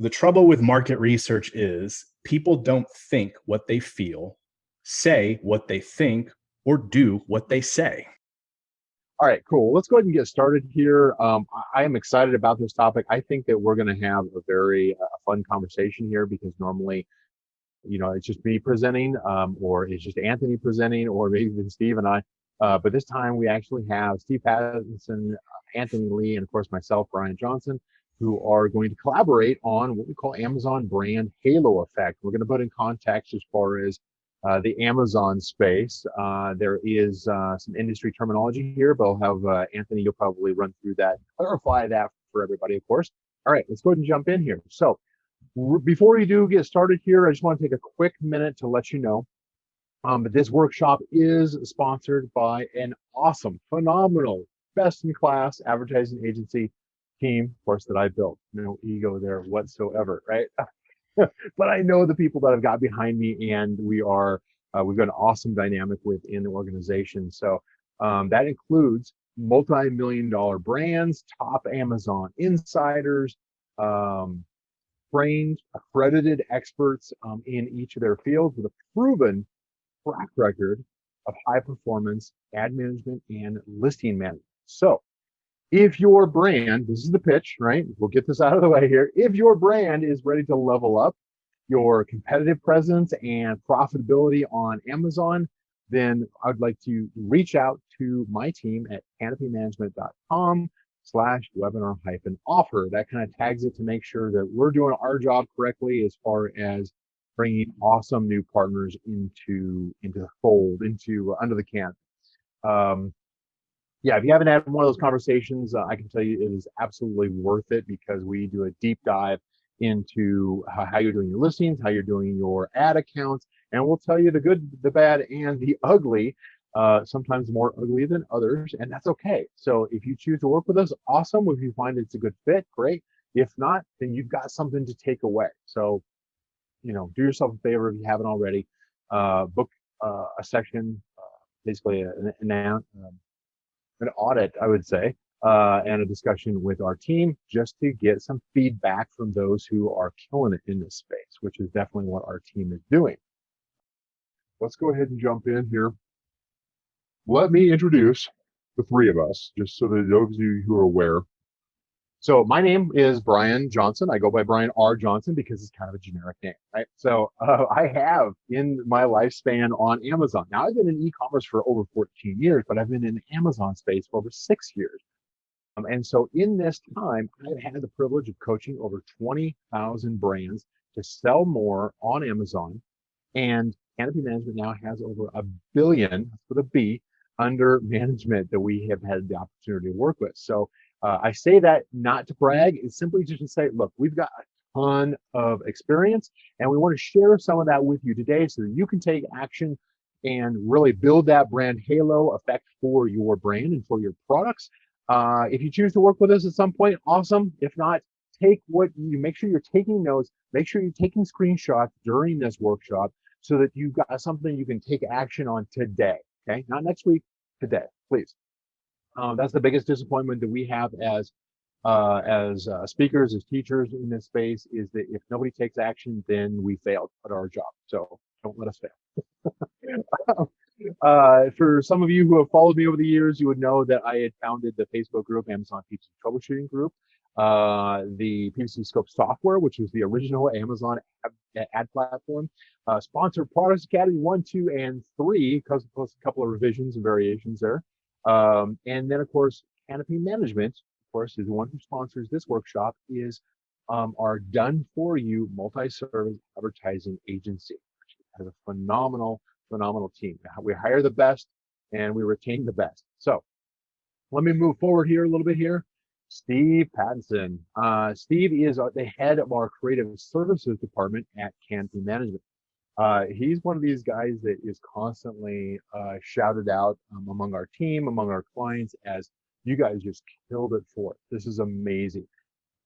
The trouble with market research is people don't think what they feel, say what they think, or do what they say. All right, cool. Let's go ahead and get started here. I am excited about this topic. I think that we're going to have a very fun conversation here because normally, it's just me presenting, or it's just Anthony presenting, or maybe even Steve and I. But this time we actually have Steve Pattison, Anthony Lee, and of course myself, Brian Johnson, who are going to collaborate on what we call Amazon brand halo effect. We're going to put in context as far as the Amazon space. There is some industry terminology here, but I'll have Anthony, you'll probably run through that, clarify that for everybody, of course. All right, let's go ahead and jump in here. So before we do get started here, I just want to take a quick minute to let you know that this workshop is sponsored by an awesome, phenomenal, best-in-class advertising agency team, of course, that I built. No ego there whatsoever, right? But I know the people that I've got behind me, and we've got an awesome dynamic within the organization. So that includes multi-million-dollar brands, top Amazon insiders, trained, accredited experts in each of their fields with a proven track record of high performance ad management and listing management. So if your brand, this is the pitch, right? We'll get this out of the way here. If your brand is ready to level up your competitive presence and profitability on Amazon, then I'd like to reach out to my team at canopymanagement.com/webinar-offer. That kind of tags it to make sure that we're doing our job correctly as far as bringing awesome new partners into the fold, under the can. Yeah, if you haven't had one of those conversations, I can tell you it is absolutely worth it because we do a deep dive into how you're doing your listings, how you're doing your ad accounts, and we'll tell you the good, the bad, and the ugly, sometimes more ugly than others, and that's okay. So if you choose to work with us, awesome. If you find it's a good fit, great. If not, then you've got something to take away. So, do yourself a favor if you haven't already, book a section, basically an audit, I would say, and a discussion with our team just to get some feedback from those who are killing it in this space, which is definitely what our team is doing. Let's go ahead and jump in here. Let me introduce the three of us, just so that those of you who are aware. So my name is Brian Johnson. I go by Brian R. Johnson because it's kind of a generic name, right? So I have in my lifespan on Amazon. Now I've been in e-commerce for over 14 years, but I've been in the Amazon space for over 6 years. And so in this time, I've had the privilege of coaching over 20,000 brands to sell more on Amazon. And Canopy Management now has over $1 billion, with a B, under management that we have had the opportunity to work with. So I say that not to brag, it's simply just to say, look, we've got a ton of experience and we want to share some of that with you today so that you can take action and really build that brand halo effect for your brand and for your products. If you choose to work with us at some point, awesome. If not, make sure you're taking notes, make sure you're taking screenshots during this workshop so that you've got something you can take action on today, okay? Not next week, today, please. That's the biggest disappointment that we have as speakers, as teachers in this space, is that if nobody takes action, then we failed at our job. So don't let us fail. For some of you who have followed me over the years, you would know that I had founded the Facebook group, Amazon PPC Troubleshooting Group, the PPC Scope software, which was the original Amazon ad platform, sponsored Products Academy 1, 2, and 3, plus a couple of revisions and variations there. And then, of course, Canopy Management, of course, is the one who sponsors this workshop, is our done-for-you multi-service advertising agency, which has a phenomenal team. We hire the best and we retain the best. So let me move forward here a little bit here. Steve Pattison. Steve is the head of our creative services department at Canopy Management. He's one of these guys that is constantly shouted out among our team, among our clients, as you guys just killed it for it. This is amazing.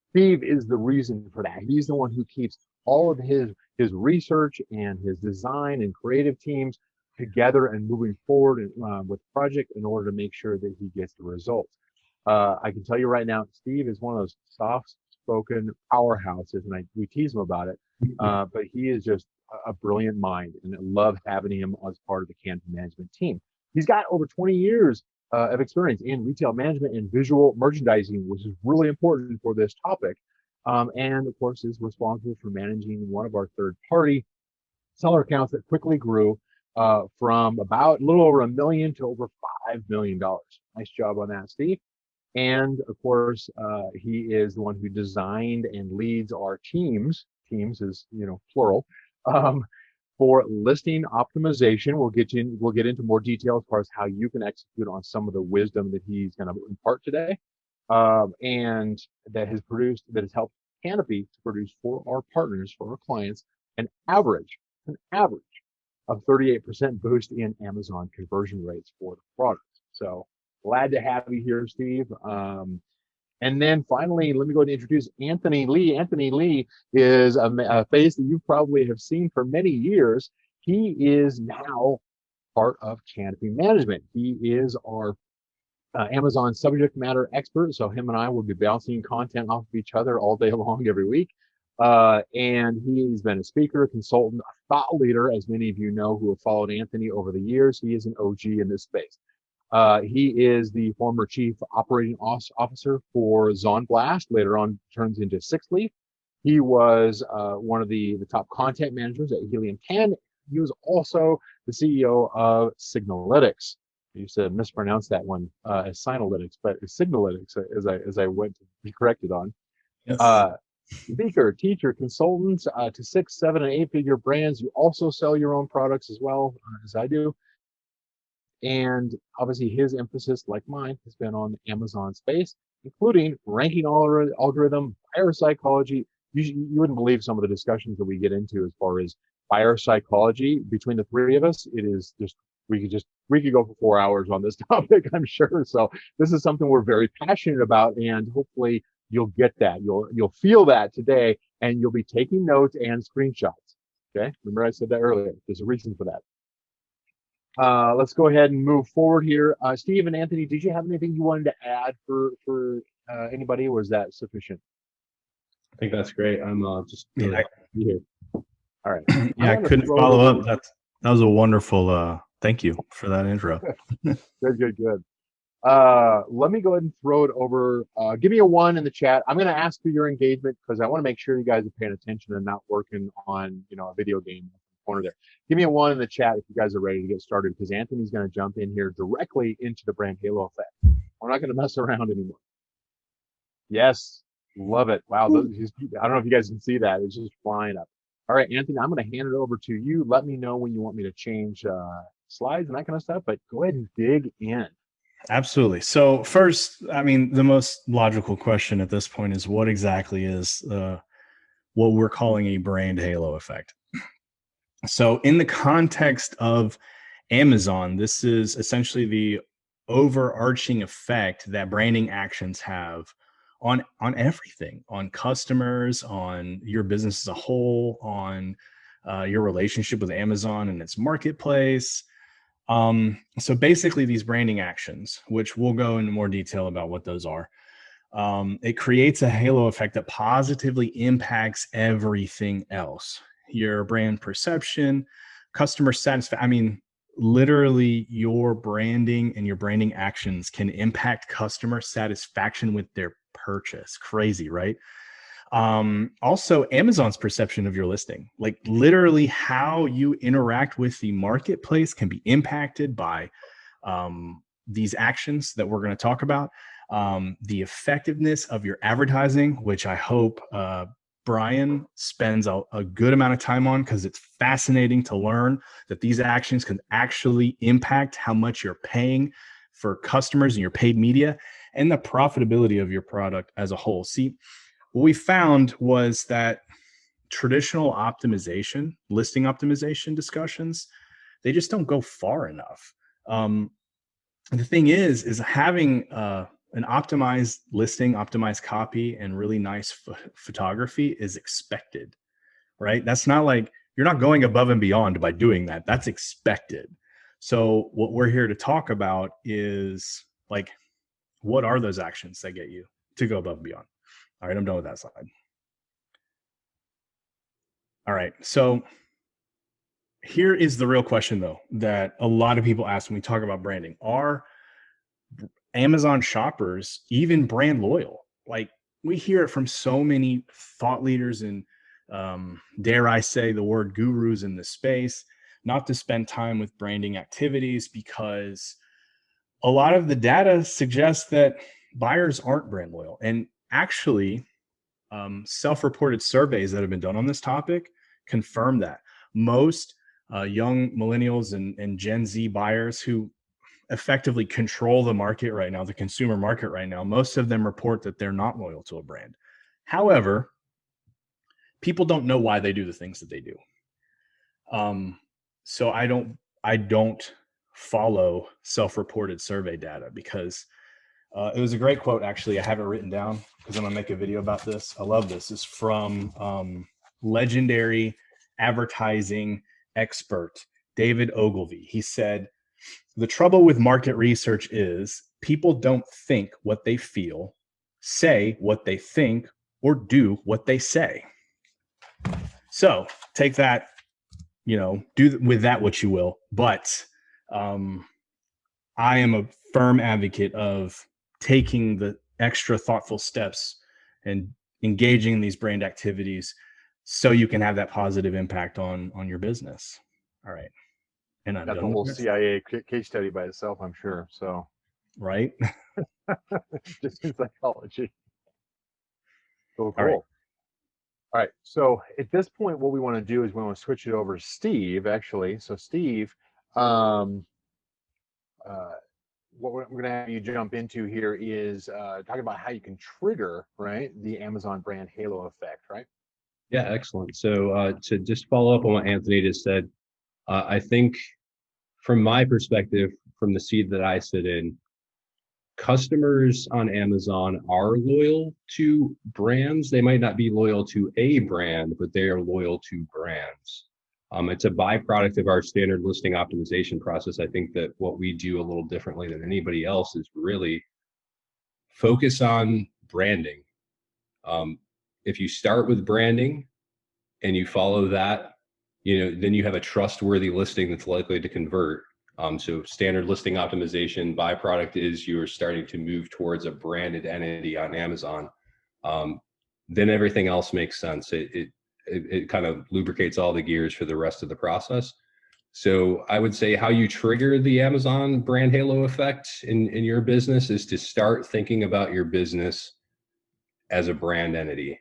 Steve is the reason for that. He's the one who keeps all of his research and his design and creative teams together and moving forward with the project in order to make sure that he gets the results. I can tell you right now, Steve is one of those outspoken powerhouses, and we tease him about it. But he is just a brilliant mind, and I love having him as part of the Canopy management team. He's got over 20 years of experience in retail management and visual merchandising, which is really important for this topic. And of course, is responsible for managing one of our third-party seller accounts that quickly grew from about a little over $1 million to over $5 million. Nice job on that, Steve. And of course, he is the one who designed and leads our teams. Teams is, plural. For listing optimization, we'll get into more detail as far as how you can execute on some of the wisdom that he's going to impart today, and that has helped Canopy to produce for our partners, for our clients, an average of 38% boost in Amazon conversion rates for the product. So glad to have you here, Steve. And then finally, let me go ahead and introduce Anthony Lee. Anthony Lee is a face that you probably have seen for many years. He is now part of Canopy Management. He is our Amazon subject matter expert. So him and I will be bouncing content off of each other all day long, every week. And he's been a speaker, a consultant, a thought leader, as many of you know who have followed Anthony over the years. He is an OG in this space. He is the former chief operating officer for Zonblast, later on turns into Sixleaf. He was one of the top content managers at Helium 10. He was also the CEO of Signalytics. I used to mispronounce that one as Synalytics, but it's Signalytics as I went to be corrected on. Yes. Speaker, teacher, consultant to 6, 7, and 8-figure brands. You also sell your own products as well, as I do. And obviously his emphasis, like mine, has been on the Amazon space, including ranking algorithm, buyer psychology. You wouldn't believe some of the discussions that we get into as far as buyer psychology between the three of us. It is just, we could go for 4 hours on this topic, I'm sure. So this is something we're very passionate about, and hopefully you'll get that. You'll feel that today, and you'll be taking notes and screenshots. Okay. Remember I said that earlier. There's a reason for that. Let's go ahead and move forward here. Steve and Anthony, did you have anything you wanted to add for anybody, or was that sufficient? I think that's great. I'm just here. All right. Yeah, I couldn't follow up. That was a wonderful. Thank you for that intro. Good. Let me go ahead and throw it over. Give me a 1 in the chat. I'm going to ask for your engagement because I want to make sure you guys are paying attention and not working on a video game in the corner there. Give me a 1 in the chat if you guys are ready to get started, because Anthony's going to jump in here directly into the brand halo effect. We're not going to mess around anymore. Yes, love it. Wow, I don't know if you guys can see that. It's just flying up. All right, Anthony, I'm going to hand it over to you. Let me know when you want me to change slides and that kind of stuff, but go ahead and dig in. Absolutely. So first, I mean, the most logical question at this point is what exactly is what we're calling a brand halo effect? So in the context of Amazon, this is essentially the overarching effect that branding actions have on everything, on customers, on your business as a whole, on your relationship with Amazon and its marketplace. So basically these branding actions, which we'll go into more detail about what those are, it creates a halo effect that positively impacts everything else. Your brand perception, customer satisfaction. I mean, literally your branding and your branding actions can impact customer satisfaction with their purchase. Crazy, right? Also Amazon's perception of your listing, like literally how you interact with the marketplace can be impacted by these actions that we're going to talk about. The effectiveness of your advertising, which I hope Brian spends a good amount of time on, because it's fascinating to learn that these actions can actually impact how much you're paying for customers and your paid media, and the profitability of your product as a whole. See, what we found was that traditional optimization, listing optimization discussions, they just don't go far enough. The thing is having an optimized listing, optimized copy, and really nice photography is expected, right? That's not like, you're not going above and beyond by doing that. That's expected. So what we're here to talk about is like, what are those actions that get you to go above and beyond? All right, I'm done with that slide. All right, so here is the real question, though, that a lot of people ask when we talk about branding. Are Amazon shoppers even brand loyal? Like, we hear it from so many thought leaders and, dare I say, the word gurus in this space, not to spend time with branding activities, because a lot of the data suggests that buyers aren't brand loyal. And actually, self-reported surveys that have been done on this topic confirm that most young millennials and Gen Z buyers who effectively control the market right now, the consumer market right now, most of them report that they're not loyal to a brand. However, people don't know why they do the things that they do. So I don't follow self-reported survey data, because it was a great quote. Actually, I have it written down because I'm gonna make a video about this. I love this. It's from legendary advertising expert David Ogilvy. He said, "The trouble with market research is people don't think what they feel, say what they think, or do what they say." So take that, do with that what you will. But I am a firm advocate of taking the extra thoughtful steps and engaging in these brand activities so you can have that positive impact on your business. All right. And I'm That's a done whole with this. CIA case study by itself, I'm sure. So Right. just in psychology. So cool. All right. All right. So at this point, what we want to do is we want to switch it over to Steve, actually. So Steve, what we're going to have you jump into here is talking about how you can trigger, right, the Amazon brand halo effect, right? Yeah, excellent. So to just follow up on what Anthony just said, I think from my perspective, from the seat that I sit in, customers on Amazon are loyal to brands. They might not be loyal to a brand, but they are loyal to brands. It's a byproduct of our standard listing optimization process. I think that what we do a little differently than anybody else is really focus on branding. If you start with branding and you follow that, then you have a trustworthy listing that's likely to convert. So standard listing optimization byproduct is you're starting to move towards a branded entity on Amazon. Then everything else makes sense. It kind of lubricates all the gears for the rest of the process. So I would say how you trigger the Amazon brand halo effect in your business is to start thinking about your business as a brand entity.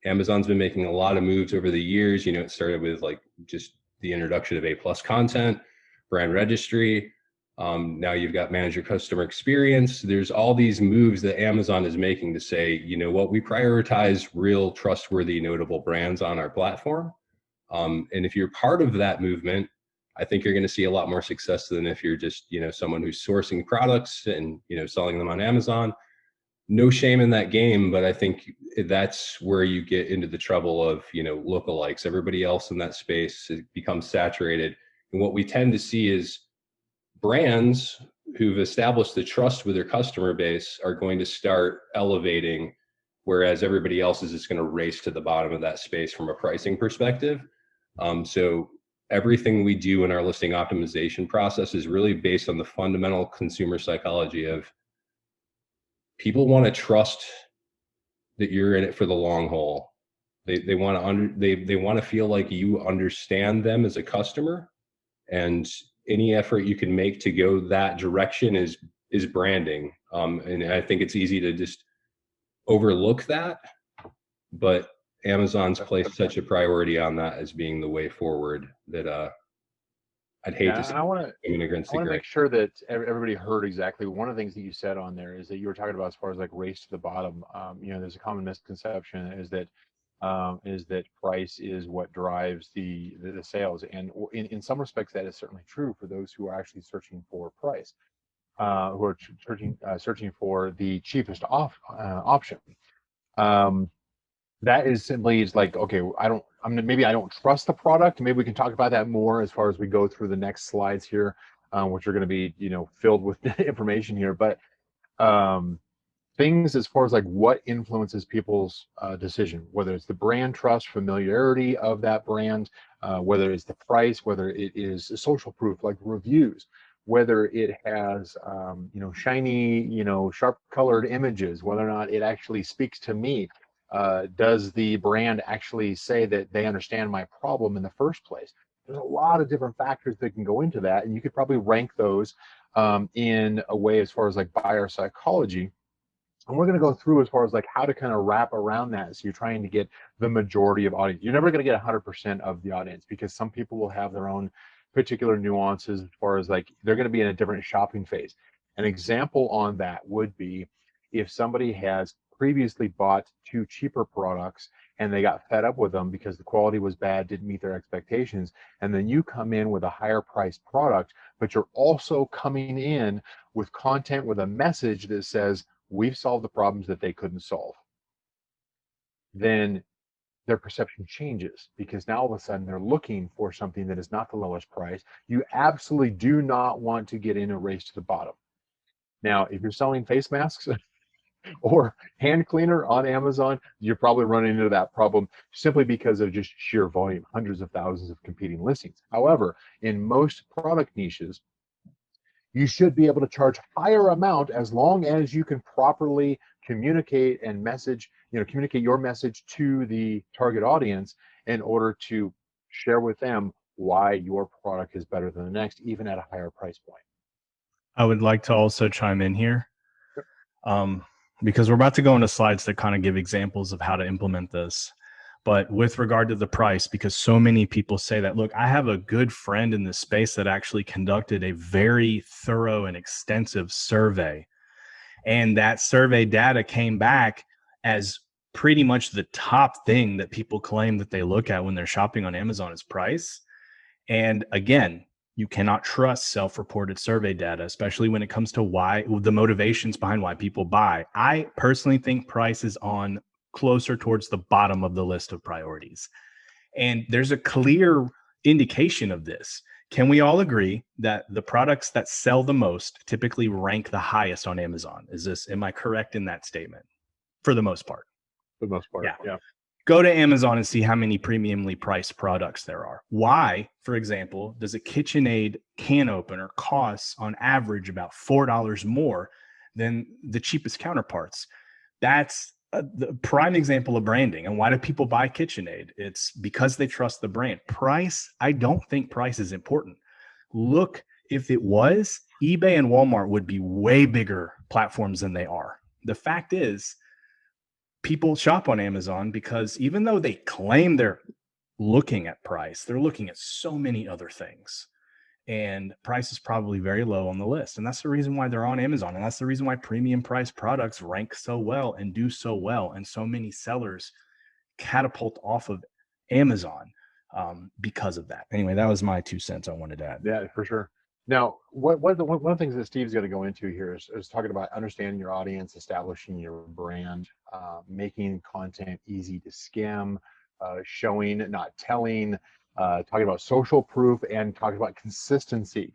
Amazon's been making a lot of moves over the years. It started with like just the introduction of A+ content, brand registry. Now you've got manager customer experience. There's all these moves that Amazon is making to say, you know what, we prioritize real, trustworthy, notable brands on our platform. And if you're part of that movement, I think you're going to see a lot more success than if you're just, someone who's sourcing products and, selling them on Amazon. No shame in that game, but I think that's where you get into the trouble of, lookalikes. Everybody else in that space becomes saturated. And what we tend to see is brands who've established the trust with their customer base are going to start elevating, whereas everybody else is just going to race to the bottom of that space from a pricing perspective. So everything we do in our listing optimization process is really based on the fundamental consumer psychology of people want to trust that you're in it for the long haul. They want to feel like you understand them as a customer, and any effort you can make to go that direction is branding. And I think it's easy to just overlook that, but Amazon's placed such a priority on that as being the way forward that I'd hate to see immigrants. I want to make sure that everybody heard exactly. One of the things that you said on there is that you were talking about as far as like race to the bottom. There's a common misconception is that price is what drives the sales, and in some respects that is certainly true for those who are actually searching for price, who are searching for the cheapest option. That is simply is like, okay, maybe I don't trust the product. Maybe we can talk about that more as far as we go through the next slides here, which are going to be, filled with information here. But things as far as like what influences people's decision, whether it's the brand trust, familiarity of that brand, whether it's the price, whether it is social proof like reviews, whether it has shiny, sharp colored images, whether or not it actually speaks to me. Does the brand actually say that they understand my problem in the first place? There's a lot of different factors that can go into that, and you could probably rank those in a way as far as like buyer psychology. And we're going to go through as far as like how to kind of wrap around that. So you're trying to get the majority of audience. You're never going to get 100% of the audience, because some people will have their own particular nuances as far as like they're going to be in a different shopping phase. An example on that would be if somebody has previously bought two cheaper products and they got fed up with them because the quality was bad, didn't meet their expectations, and then you come in with a higher priced product, but you're also coming in with content with a message that says, we've solved the problems that they couldn't solve, then their perception changes, because now all of a sudden they're looking for something that is not the lowest price. You absolutely do not want to get in a race to the bottom. Now, if you're selling face masks or hand cleaner on Amazon, you're probably running into that problem simply because of just sheer volume, hundreds of thousands of competing listings. However, in most product niches, you should be able to charge higher amount as long as you can properly communicate and message, communicate your message to the target audience in order to share with them why your product is better than the next, even at a higher price point. I would like to also chime in here, because we're about to go into slides that kind of give examples of how to implement this. But with regard to the price, because so many people say that, look, I have a good friend in this space that actually conducted a very thorough and extensive survey. And that survey data came back as pretty much the top thing that people claim that they look at when they're shopping on Amazon is price. And again, you cannot trust self-reported survey data, especially when it comes to why the motivations behind why people buy. I personally think price is on closer towards the bottom of the list of priorities. And there's a clear indication of this. Can we all agree that the products that sell the most typically rank the highest on Amazon? Am I correct in that statement? For the most part. For the most part, yeah. Go to Amazon and see how many premiumly priced products there are. Why, for example, does a KitchenAid can opener cost on average about $4 more than the cheapest counterparts? That's the prime example of branding. And why do people buy KitchenAid? It's because they trust the brand. Price, I don't think price is important. Look, if it was, eBay and Walmart would be way bigger platforms than they are. The fact is, people shop on Amazon because even though they claim they're looking at price, they're looking at so many other things. And price is probably very low on the list. And that's the reason why they're on Amazon. And that's the reason why premium price products rank so well and do so well. And so many sellers catapult off of Amazon because of that. Anyway, that was my 2 cents I wanted to add. Yeah, for sure. Now, one of the things that Steve's going to go into here is talking about understanding your audience, establishing your brand, making content easy to skim, showing, not telling, talking about social proof, and talking about consistency.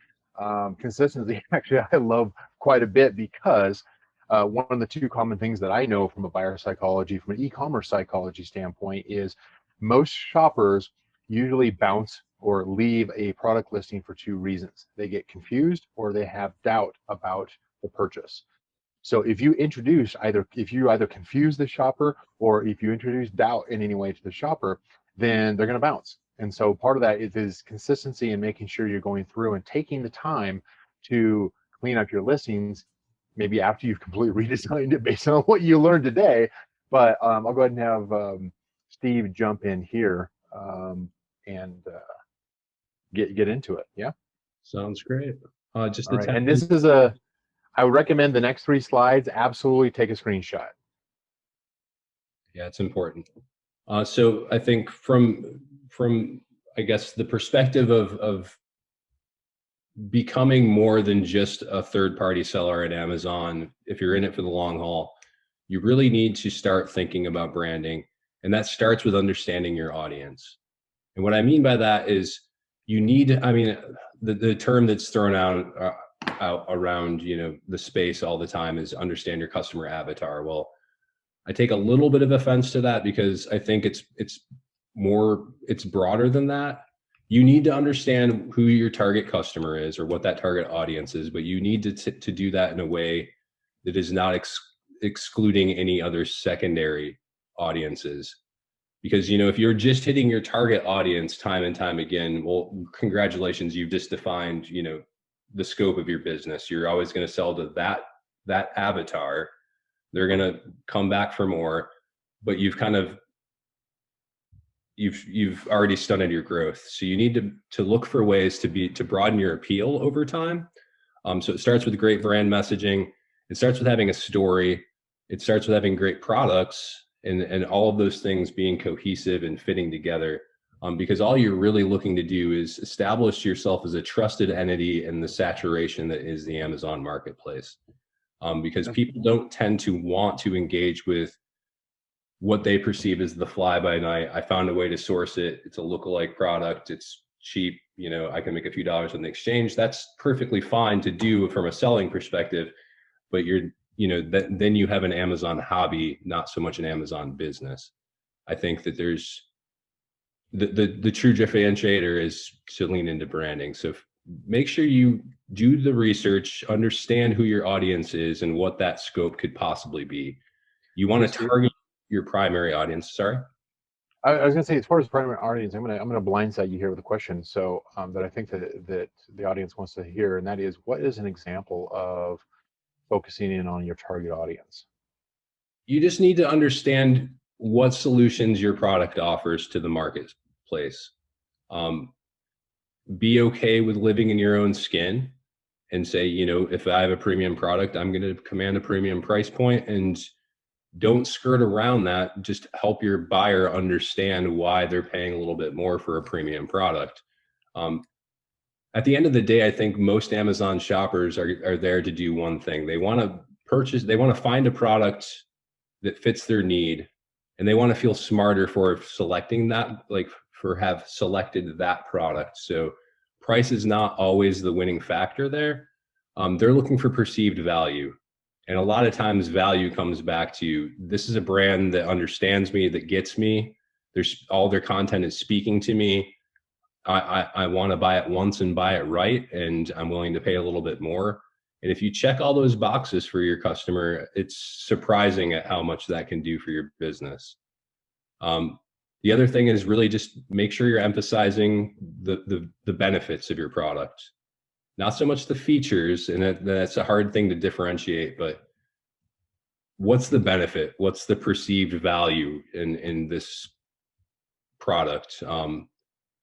Consistency, actually, I love quite a bit, because one of the two common things that I know from a buyer psychology, from an e-commerce psychology standpoint, is most shoppers usually bounce or leave a product listing for two reasons. They get confused or they have doubt about the purchase. So if you either confuse the shopper, or if you introduce doubt in any way to the shopper, then they're going to bounce. And so part of that is consistency and making sure you're going through and taking the time to clean up your listings, maybe after you've completely redesigned it based on what you learned today. But I'll go ahead and have Steve jump in here and get into it. Yeah. Sounds great. Just right. And this is I would recommend the next 3 slides. Absolutely take a screenshot. Yeah, it's important. So I think from I guess the perspective of becoming more than just a third-party seller at Amazon, if you're in it for the long haul, you really need to start thinking about branding. And that starts with understanding your audience. And what I mean by that is you need, the term that's thrown out out around, you know, the space all the time is understand your customer avatar. Well, I take a little bit of offense to that because I think it's broader than that. You need to understand who your target customer is or what that target audience is, but you need to do that in a way that is not excluding any other secondary audiences. Because, you know, if you're just hitting your target audience time and time again, well, congratulations, you've just defined, you know, the scope of your business. You're always going to sell to that avatar. They're going to come back for more, but you've already stunted your growth. So you need to look for ways to broaden your appeal over time. So it starts with great brand messaging. It starts with having a story. It starts with having great products and all of those things being cohesive and fitting together. Because all you're really looking to do is establish yourself as a trusted entity in the saturation that is the Amazon marketplace. Because people don't tend to want to engage with what they perceive as the fly by night. I found a way to source it. It's a lookalike product. It's cheap. You know, I can make a few dollars on the exchange. That's perfectly fine to do from a selling perspective, but then you have an Amazon hobby, not so much an Amazon business. I think that there's the true differentiator is to lean into branding. So make sure you do the research, understand who your audience is and what that scope could possibly be. You want to target your primary audience. Sorry. I was going to say, as far as primary audience, I'm going to blindside you here with a question. So that I think that the audience wants to hear, and that is, what is an example of focusing in on your target audience? You just need to understand what solutions your product offers to the marketplace. Be okay with living in your own skin and say, you know, if I have a premium product, I'm going to command a premium price point, and don't skirt around that. Just help your buyer understand why they're paying a little bit more for a premium product. At the end of the day, I think most Amazon shoppers are there to do one thing. They want to find a product that fits their need, and they want to feel smarter for selecting that, have selected that product. So price is not always the winning factor there. They're looking for perceived value. And a lot of times value comes back to, this is a brand that understands me, that gets me. All their content is speaking to me. I want to buy it once and buy it right, and I'm willing to pay a little bit more. And if you check all those boxes for your customer, it's surprising at how much that can do for your business. The other thing is really just make sure you're emphasizing the benefits of your product. Not so much the features, and that's a hard thing to differentiate, but what's the benefit? What's the perceived value in this product?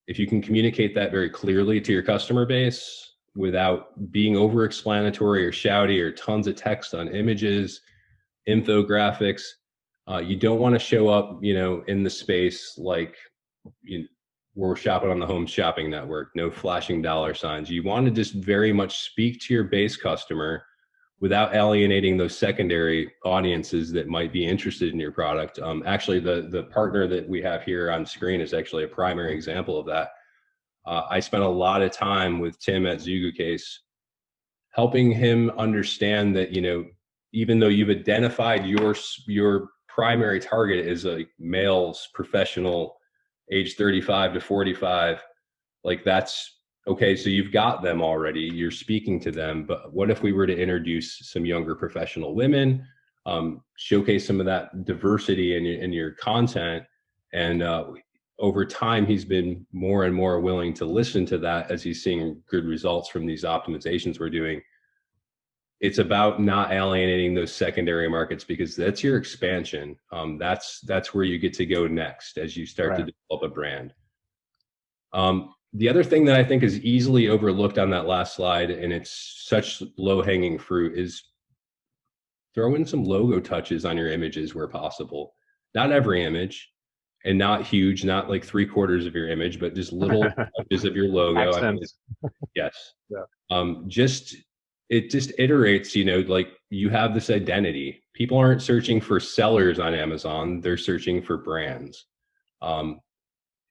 If you can communicate that very clearly to your customer base without being over-explanatory or shouty or tons of text on images, infographics, you don't want to show up, you know, in the space like we're shopping on the home shopping network, no flashing dollar signs. You want to just very much speak to your base customer without alienating those secondary audiences that might be interested in your product. Actually, the partner that we have here on screen is actually a primary example of that. I spent a lot of time with Tim at 𝘓𝘬𝘦𝘬𝘦 helping him understand that, you know, even though you've identified your primary target is a males professional age 35 to 45, like that's okay. So you've got them already, you're speaking to them, but what if we were to introduce some younger professional women, showcase some of that diversity in your content? And over time, he's been more and more willing to listen to that as he's seeing good results from these optimizations we're doing. It's about not alienating those secondary markets, because that's your expansion. That's where you get to go next as you start to develop a brand. The other thing that I think is easily overlooked on that last slide, and it's such low-hanging fruit, is throw in some logo touches on your images where possible. Not every image, and not huge, not like 3/4 of your image, but just little touches of your logo. I mean, yes. Yeah. It just iterates, you know, like you have this identity. People aren't searching for sellers on Amazon, they're searching for brands.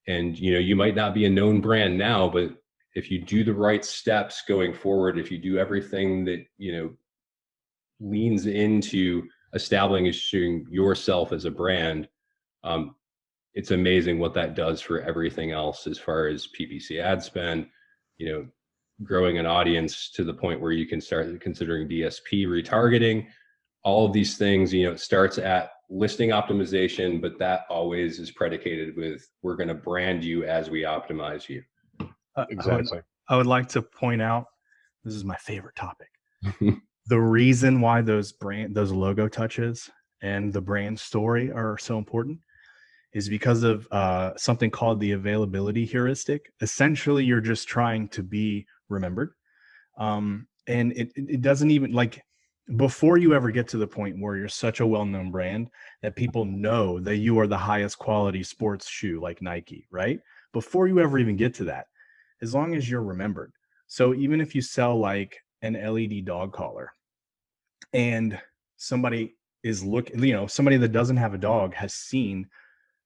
And, you know, you might not be a known brand now, but if you do the right steps going forward, if you do everything that, leans into establishing yourself as a brand, it's amazing what that does for everything else as far as PPC ad spend, growing an audience to the point where you can start considering DSP retargeting. All of these things, it starts at listing optimization, but that always is predicated with, we're going to brand you as we optimize you. Exactly. I would like to point out, this is my favorite topic. The reason why those logo touches and the brand story are so important is because of something called the availability heuristic. Essentially, you're just trying to be remembered. And it doesn't even, like, before you ever get to the point where you're such a well-known brand that people know that you are the highest quality sports shoe like Nike, right? Before you ever even get to that, as long as you're remembered. So even if you sell like an LED dog collar and somebody is somebody that doesn't have a dog has seen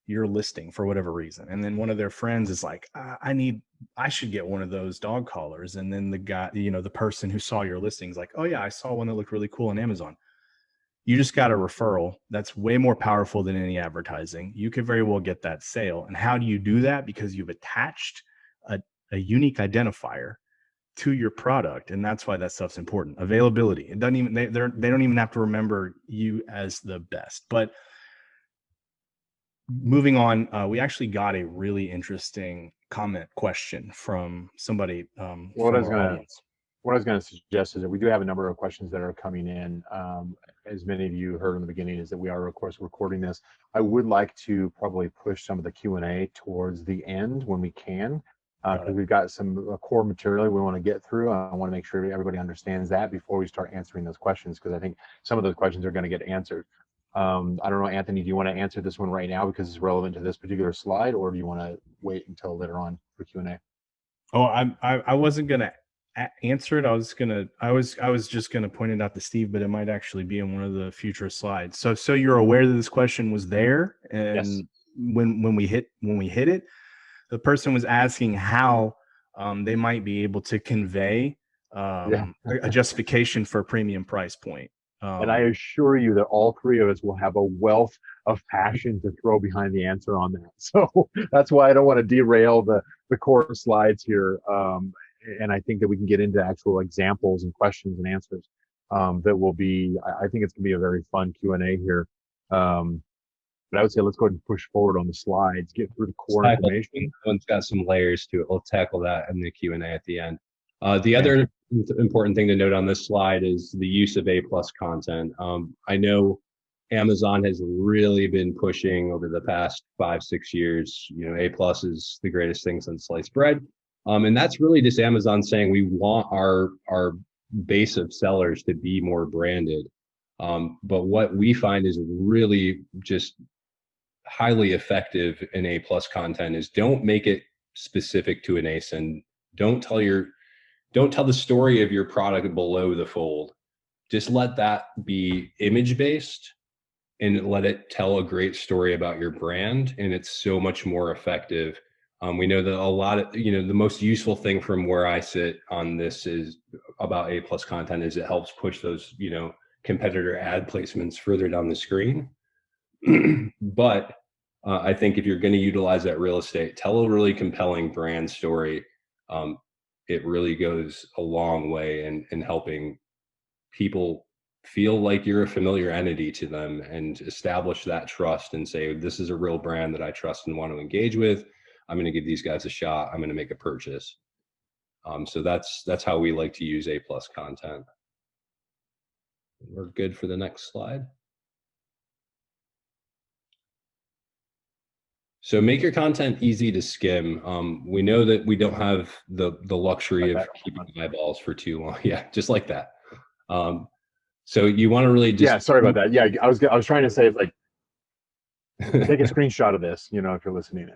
your listing for whatever reason, and then one of their friends is like, I should get one of those dog collars, and then the guy, the person who saw your listings like, oh yeah, I saw one that looked really cool on Amazon. You just got a referral. That's way more powerful than any advertising. You could very well get that sale. And how do you do that? Because you've attached a unique identifier to your product, and that's why that stuff's important. Availability. It doesn't even, they don't even have to remember you as the best. But moving on, we actually got a really interesting question from somebody What from our audience. I was going to suggest is that we do have a number of questions that are coming in. As many of you heard in the beginning, is that we are, of course, recording this. I would like to probably push some of the Q&A towards the end when we can, because we've got some core material we want to get through. I want to make sure everybody understands that before we start answering those questions, because I think some of those questions are going to get answered. I don't know, Anthony, do you want to answer this one right now because it's relevant to this particular slide, or do you want to wait until later on for Q&A? Oh, I wasn't going to answer it. I was just going to point it out to Steve, but it might actually be in one of the future slides. So you're aware that this question was there, and Yes. when we hit it, the person was asking how they might be able to convey a justification for a premium price point. And I assure you that all three of us will have a wealth of passion to throw behind the answer on that. So that's why I don't want to derail the core slides here. And I think that we can get into actual examples and questions and answers that will be, I think it's going to be a very fun Q&A here. But I would say let's go ahead and push forward on the slides, get through the core information. One's got some layers to it. We'll tackle that in the Q&A at the end. The other important thing to note on this slide is the use of A+ content. I know Amazon has really been pushing over the past 5-6 years, A+ is the greatest thing since sliced bread. And that's really just Amazon saying we want our base of sellers to be more branded. But what we find is really just highly effective in A+ content is don't make it specific to an ASIN. Don't tell the story of your product below the fold. Just let that be image based and let it tell a great story about your brand. And it's so much more effective. We know that a lot of, the most useful thing from where I sit on this is about A+ content is it helps push those, competitor ad placements further down the screen. But I think if you're going to utilize that real estate, tell a really compelling brand story. It really goes a long way in helping people feel like you're a familiar entity to them and establish that trust and say, this is a real brand that I trust and want to engage with. I'm going to give these guys a shot. I'm going to make a purchase. So that's how we like to use A+ content. We're good for the next slide. So make your content easy to skim. We know that we don't have the luxury of keeping eyeballs for too long. Yeah, just like that. So you want to really just... Yeah, sorry about that. Yeah, I was trying to say, like, take a screenshot of this, if you're listening in.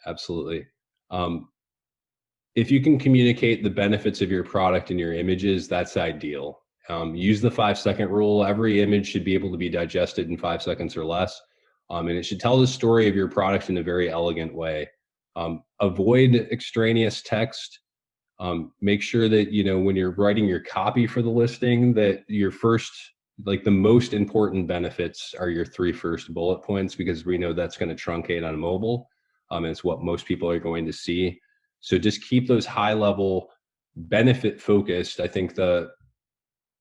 Absolutely. If you can communicate the benefits of your product in your images, that's ideal. Use the 5-second rule. Every image should be able to be digested in 5 seconds or less. And it should tell the story of your product in a very elegant way. Avoid extraneous text. Make sure that, you know, when you're writing your copy for the listing, that your first, like the most important benefits are your 3 first bullet points, because we know that's going to truncate on mobile. And it's what most people are going to see. So just keep those high level benefit focused. I think the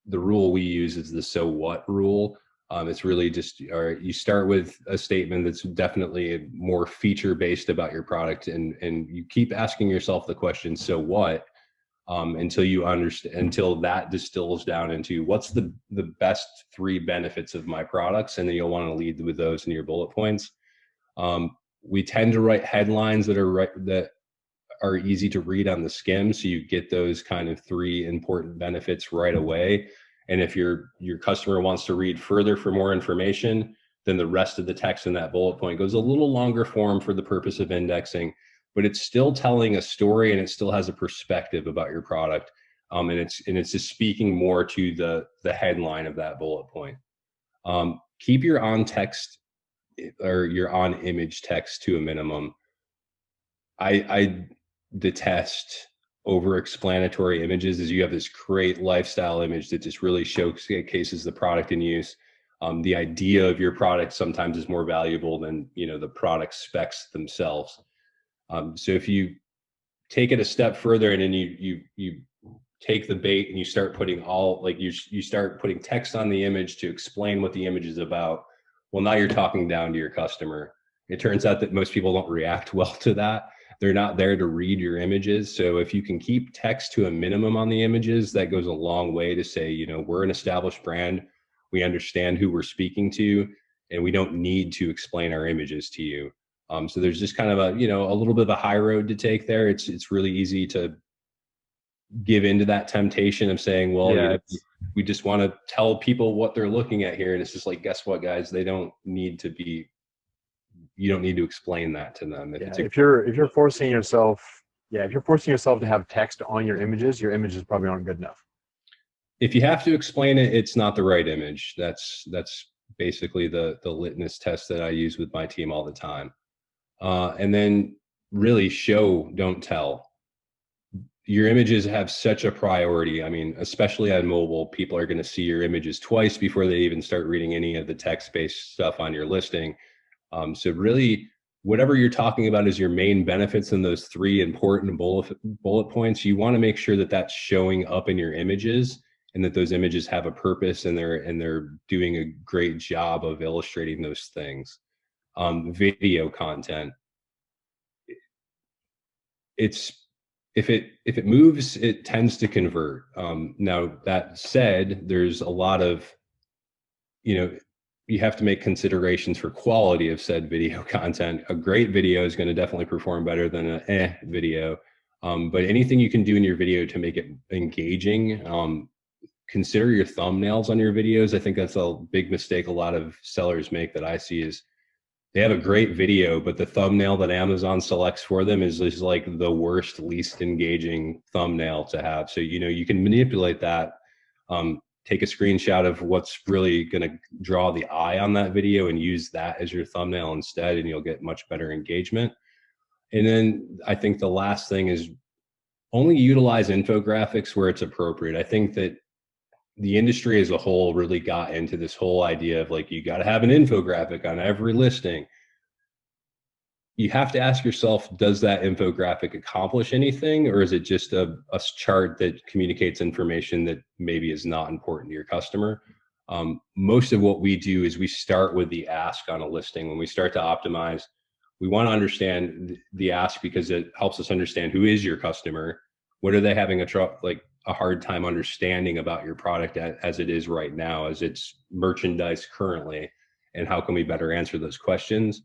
rule we use is the so what rule. It's really just, all right, you start with a statement that's definitely more feature based about your product, and you keep asking yourself the question, so what, until you understand, until that distills down into what's the best 3 benefits of my products, and then you'll want to lead with those in your bullet points. We tend to write headlines that are easy to read on the skim, so you get those kind of 3 important benefits right away. And if your customer wants to read further for more information, then the rest of the text in that bullet point goes a little longer form for the purpose of indexing, but it's still telling a story and it still has a perspective about your product. And it's just speaking more to the headline of that bullet point. Keep your on text or your on image text to a minimum. I detest over explanatory images. Is you have this great lifestyle image that just really showcases the product in use. The idea of your product sometimes is more valuable than, you know, the product specs themselves. So if you take it a step further and then you take the bait and you start putting you start putting text on the image to explain what the image is about, well, now you're talking down to your customer. It turns out that most people don't react well to that. They're not there to read your images. So if you can keep text to a minimum on the images, that goes a long way to say, you know, we're an established brand. We understand who we're speaking to, and we don't need to explain our images to you. So there's just kind of a, you know, a little bit of a high road to take there. It's really easy to give into that temptation of saying, well, Yeah, you know, we just want to tell people what they're looking at here. And it's just like, guess what, guys? You don't need to explain that to them. if you're forcing yourself, if you're forcing yourself to have text on your images probably aren't good enough. If you have to explain it, it's not the right image. That's basically the litmus test that I use with my team all the time. And then really show, don't tell. Your images have such a priority. I mean, especially on mobile, people are going to see your images twice before they even start reading any of the text-based stuff on your listing. So really, whatever you're talking about is your main benefits in those 3 important bullet points. You want to make sure that that's showing up in your images, and that those images have a purpose, and they're doing a great job of illustrating those things. Video content. If it moves, it tends to convert. Now that said, there's a lot of, you know, you have to make considerations for quality of said video content. A great video is going to definitely perform better than an video. But anything you can do in your video to make it engaging, consider your thumbnails on your videos. I think that's a big mistake a lot of sellers make that I see is they have a great video, but the thumbnail that Amazon selects for them is like the worst, least engaging thumbnail to have. So, you know, you can manipulate that, take a screenshot of what's really going to draw the eye on that video and use that as your thumbnail instead, and you'll get much better engagement. And then I think the last thing is only utilize infographics where it's appropriate. I think that the industry as a whole really got into this whole idea of like, you got to have an infographic on every listing. You have to ask yourself, does that infographic accomplish anything, or is it just a chart that communicates information that maybe is not important to your customer? Most of what we do is we start with the ask on a listing. When we start to optimize, we want to understand the ask because it helps us understand who is your customer, what are they having a hard time understanding about your product as it is right now, as it's merchandised currently, and how can we better answer those questions?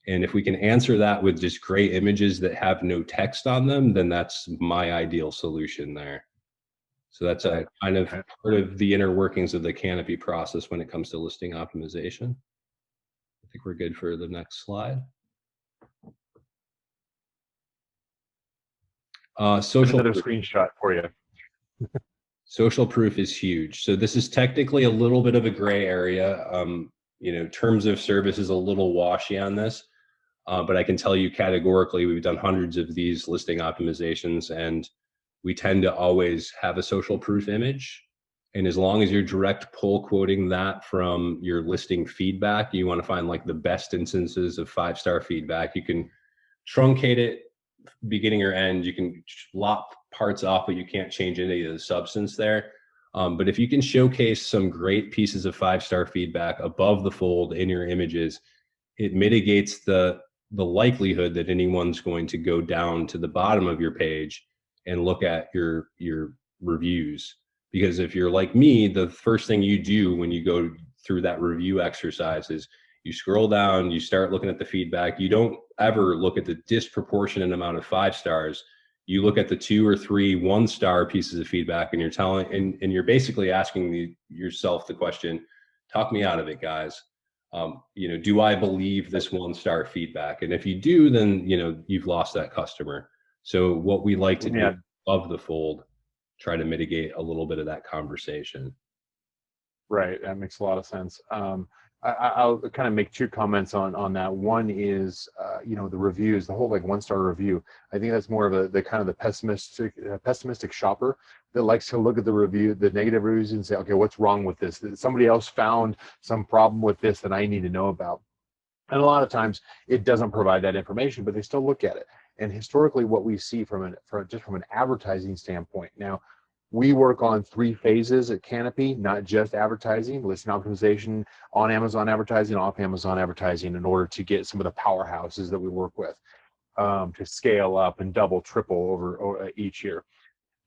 And if we can answer that with just great images that have no text on them, then that's my ideal solution there. So that's a kind of part of the inner workings of the Canopy process when it comes to listing optimization. I think we're good for the next slide. Social Another screenshot for you. Social proof is huge. So this is technically a little bit of a gray area. You know, terms of service is a little washy on this, but I can tell you categorically, we've done hundreds of these listing optimizations, and we tend to always have a social proof image. And as long as you're direct pull quoting that from your listing feedback, you want to find like the best instances of 5-star feedback. You can truncate it beginning or end. You can lop parts off, but you can't change any of the substance there. But if you can showcase some great pieces of 5-star feedback above the fold in your images, it mitigates the likelihood that anyone's going to go down to the bottom of your page and look at your reviews. Because if you're like me, the first thing you do when you go through that review exercise is you scroll down, you start looking at the feedback. You don't ever look at the disproportionate amount of 5 stars. You look at the 2 or 3 1-star pieces of feedback, and you're telling, and you're basically asking yourself the question, talk me out of it, guys. You know, do I believe this 1-star feedback? And if you do, then, you know, you've lost that customer. So what we like to do above the fold, try to mitigate a little bit of that conversation. Right, that makes a lot of sense. I'll kind of make 2 comments on that. One is, you know, the reviews, the whole like 1-star review. I think that's more of the kind of the pessimistic shopper that likes to look at the review, the negative reviews, and say, okay, what's wrong with this? Somebody else found some problem with this that I need to know about. And a lot of times it doesn't provide that information, but they still look at it. And historically, what we see from an advertising standpoint. Now, we work on 3 phases at Canopy, not just advertising, listing optimization, on Amazon advertising, off Amazon advertising, in order to get some of the powerhouses that we work with to scale up and double, triple over each year.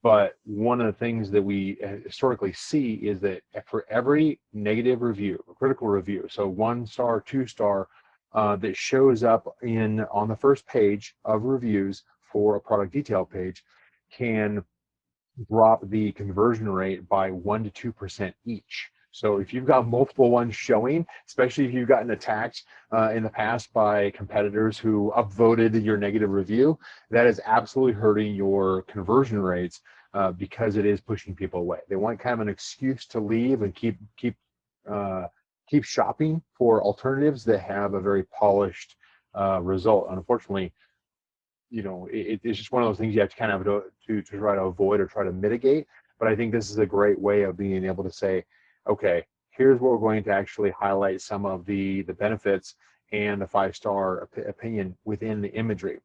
But one of the things that we historically see is that for every negative review, critical review, so 1-star, 2-star, that shows up on the first page of reviews for a product detail page, can drop the conversion rate by 1 to 2% each. So if you've got multiple ones showing, especially if you've gotten attacked in the past by competitors who upvoted your negative review, that is absolutely hurting your conversion rates because it is pushing people away. They want kind of an excuse to leave and keep shopping for alternatives that have a very polished result. Unfortunately, you know, it's just one of those things you have to kind of to try to avoid or try to mitigate. But I think this is a great way of being able to say, okay, here's what we're going to actually highlight some of the benefits and the 5-star opinion within the imagery.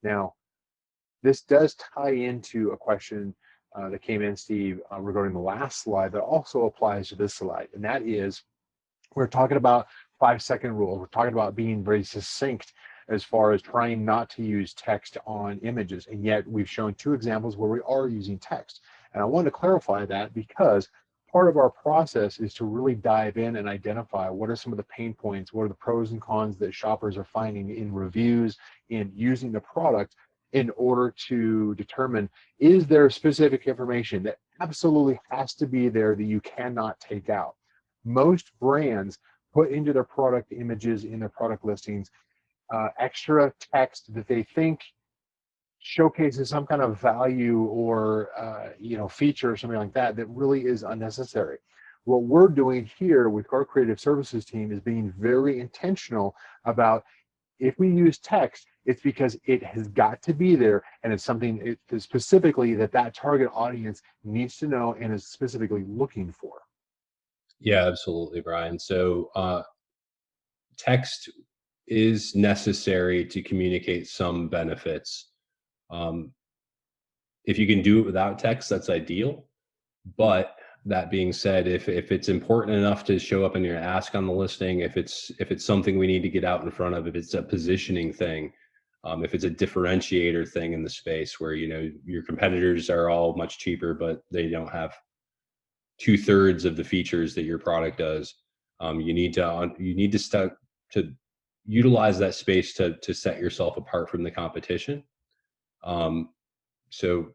Now, this does tie into a question that came in, Steve, regarding the last slide that also applies to this slide. And that is, we're talking about 5-second rule. We're talking about being very succinct as far as trying not to use text on images. And yet we've shown 2 examples where we are using text. And I wanted to clarify that because part of our process is to really dive in and identify what are some of the pain points, what are the pros and cons that shoppers are finding in reviews, in using the product, in order to determine, is there specific information that absolutely has to be there that you cannot take out? Most brands put into their product images, in their product listings, extra text that they think showcases some kind of value or you know, feature or something like that really is unnecessary. What we're doing here with our creative services team is being very intentional about, if we use text, it's because it has got to be there, and it's something specifically that target audience needs to know and is specifically looking for. Yeah, absolutely, Brian. So text is necessary to communicate some benefits. If you can do it without text, that's ideal. But that being said, if it's important enough to show up in your ask on the listing, if it's something we need to get out in front of, if it's a positioning thing, if it's a differentiator thing in the space where, you know, your competitors are all much cheaper, but they don't have 2/3 of the features that your product does, you need to utilize that space to set yourself apart from the competition. So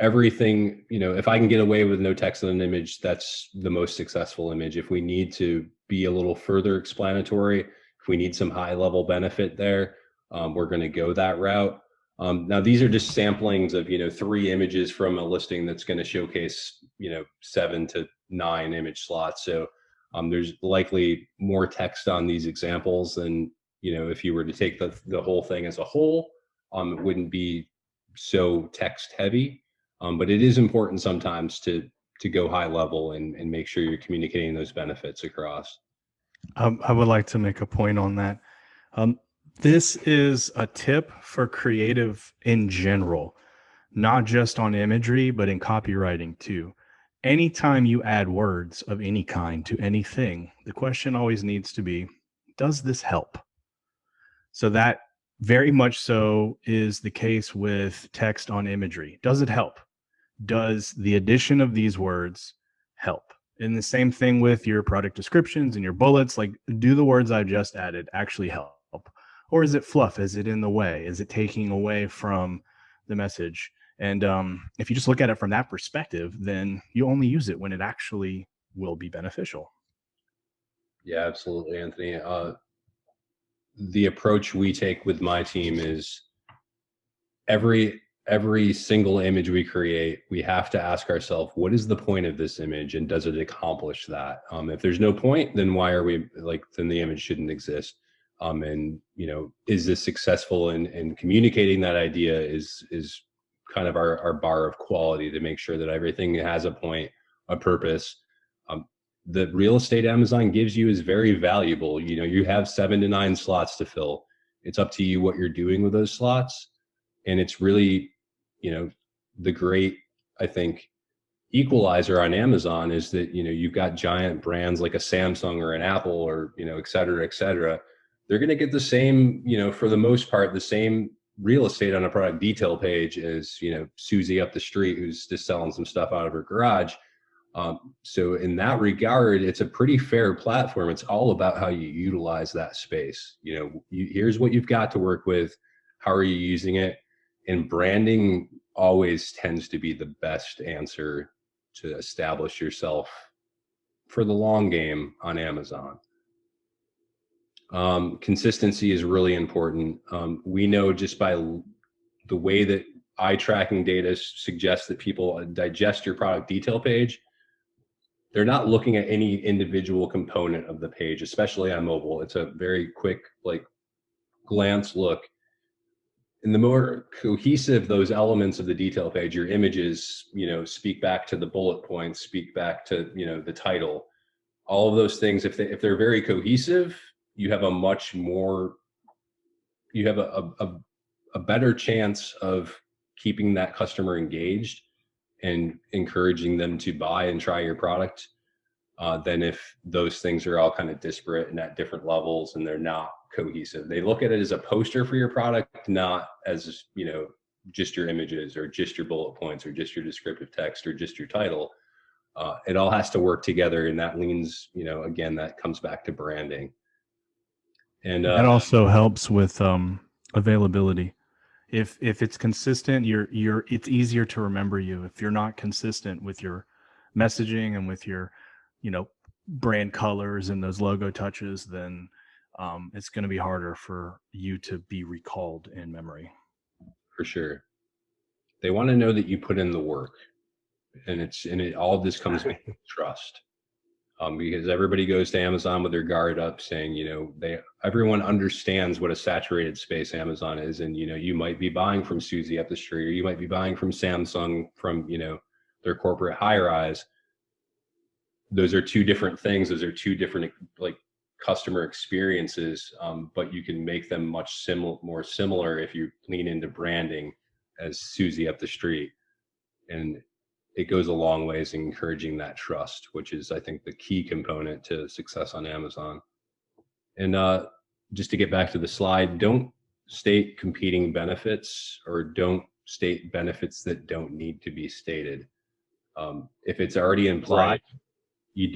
everything, you know, if I can get away with no text on an image, that's the most successful image. If we need to be a little further explanatory, if we need some high level benefit there, we're going to go that route. Now these are just samplings of, you know, 3 images from a listing that's going to showcase, you know, 7 to 9 image slots. So there's likely more text on these examples than, you know, if you were to take the whole thing as a whole, it wouldn't be so text heavy. But it is important sometimes to go high level and make sure you're communicating those benefits across. I would like to make a point on that. This is a tip for creative in general, not just on imagery, but in copywriting too. Anytime you add words of any kind to anything, the question always needs to be, does this help? So that very much so is the case with text on imagery. Does it help? Does the addition of these words help? And the same thing with your product descriptions and your bullets, like, do the words I just added actually help? Or is it fluff? Is it in the way? Is it taking away from the message? And if you just look at it from that perspective, then you only use it when it actually will be beneficial. Yeah, absolutely, Anthony. The approach we take with my team is every single image we create, we have to ask ourselves, what is the point of this image, and does it accomplish that? If there's no point, then why are we then the image shouldn't exist. And is this successful in communicating that idea is kind of our bar of quality to make sure that everything has a point, a purpose. The real estate Amazon gives you is very valuable. You have 7 to 9 slots to fill. It's up to you what you're doing with those slots. And it's really, the great, I think, equalizer on Amazon is that, you've got giant brands like a Samsung or an Apple or, et cetera, et cetera. They're going to get the same, for the most part, the same real estate on a product detail page as, Susie up the street who's just selling some stuff out of her garage. So in that regard, it's a pretty fair platform. It's all about how you utilize that space. Here's what you've got to work with. How are you using it? And branding always tends to be the best answer to establish yourself for the long game on Amazon. Consistency is really important. We know just by the way that eye tracking data suggests that people digest your product detail page, they're not looking at any individual component of the page, especially on mobile. It's a very quick, glance look. And the more cohesive those elements of the detail page, your images, speak back to the bullet points, speak back to, the title, all of those things. If they're very cohesive, you have a better chance of keeping that customer engaged and encouraging them to buy and try your product than if those things are all kind of disparate and at different levels and they're not cohesive. They look at it as a poster for your product, not as, just your images or just your bullet points or just your descriptive text or just your title. It all has to work together, and that leans, again, that comes back to branding. And that also helps with availability. If it's consistent, it's easier to remember you. If you're not consistent with your messaging and with your, brand colors and those logo touches, then it's going to be harder for you to be recalled in memory. For sure. They want to know that you put in the work, and all of this comes with trust. Because everybody goes to Amazon with their guard up saying, everyone understands what a saturated space Amazon is. And, you might be buying from Susie up the street, or you might be buying from Samsung from, their corporate high rise. Those are two different things. Those are two different, customer experiences. But you can make them much more similar if you lean into branding as Susie up the street. And it goes a long ways in encouraging that trust, which is, I think, the key component to success on Amazon. And just to get back to the slide, don't state competing benefits, or don't state benefits that don't need to be stated. If it's already implied, right, you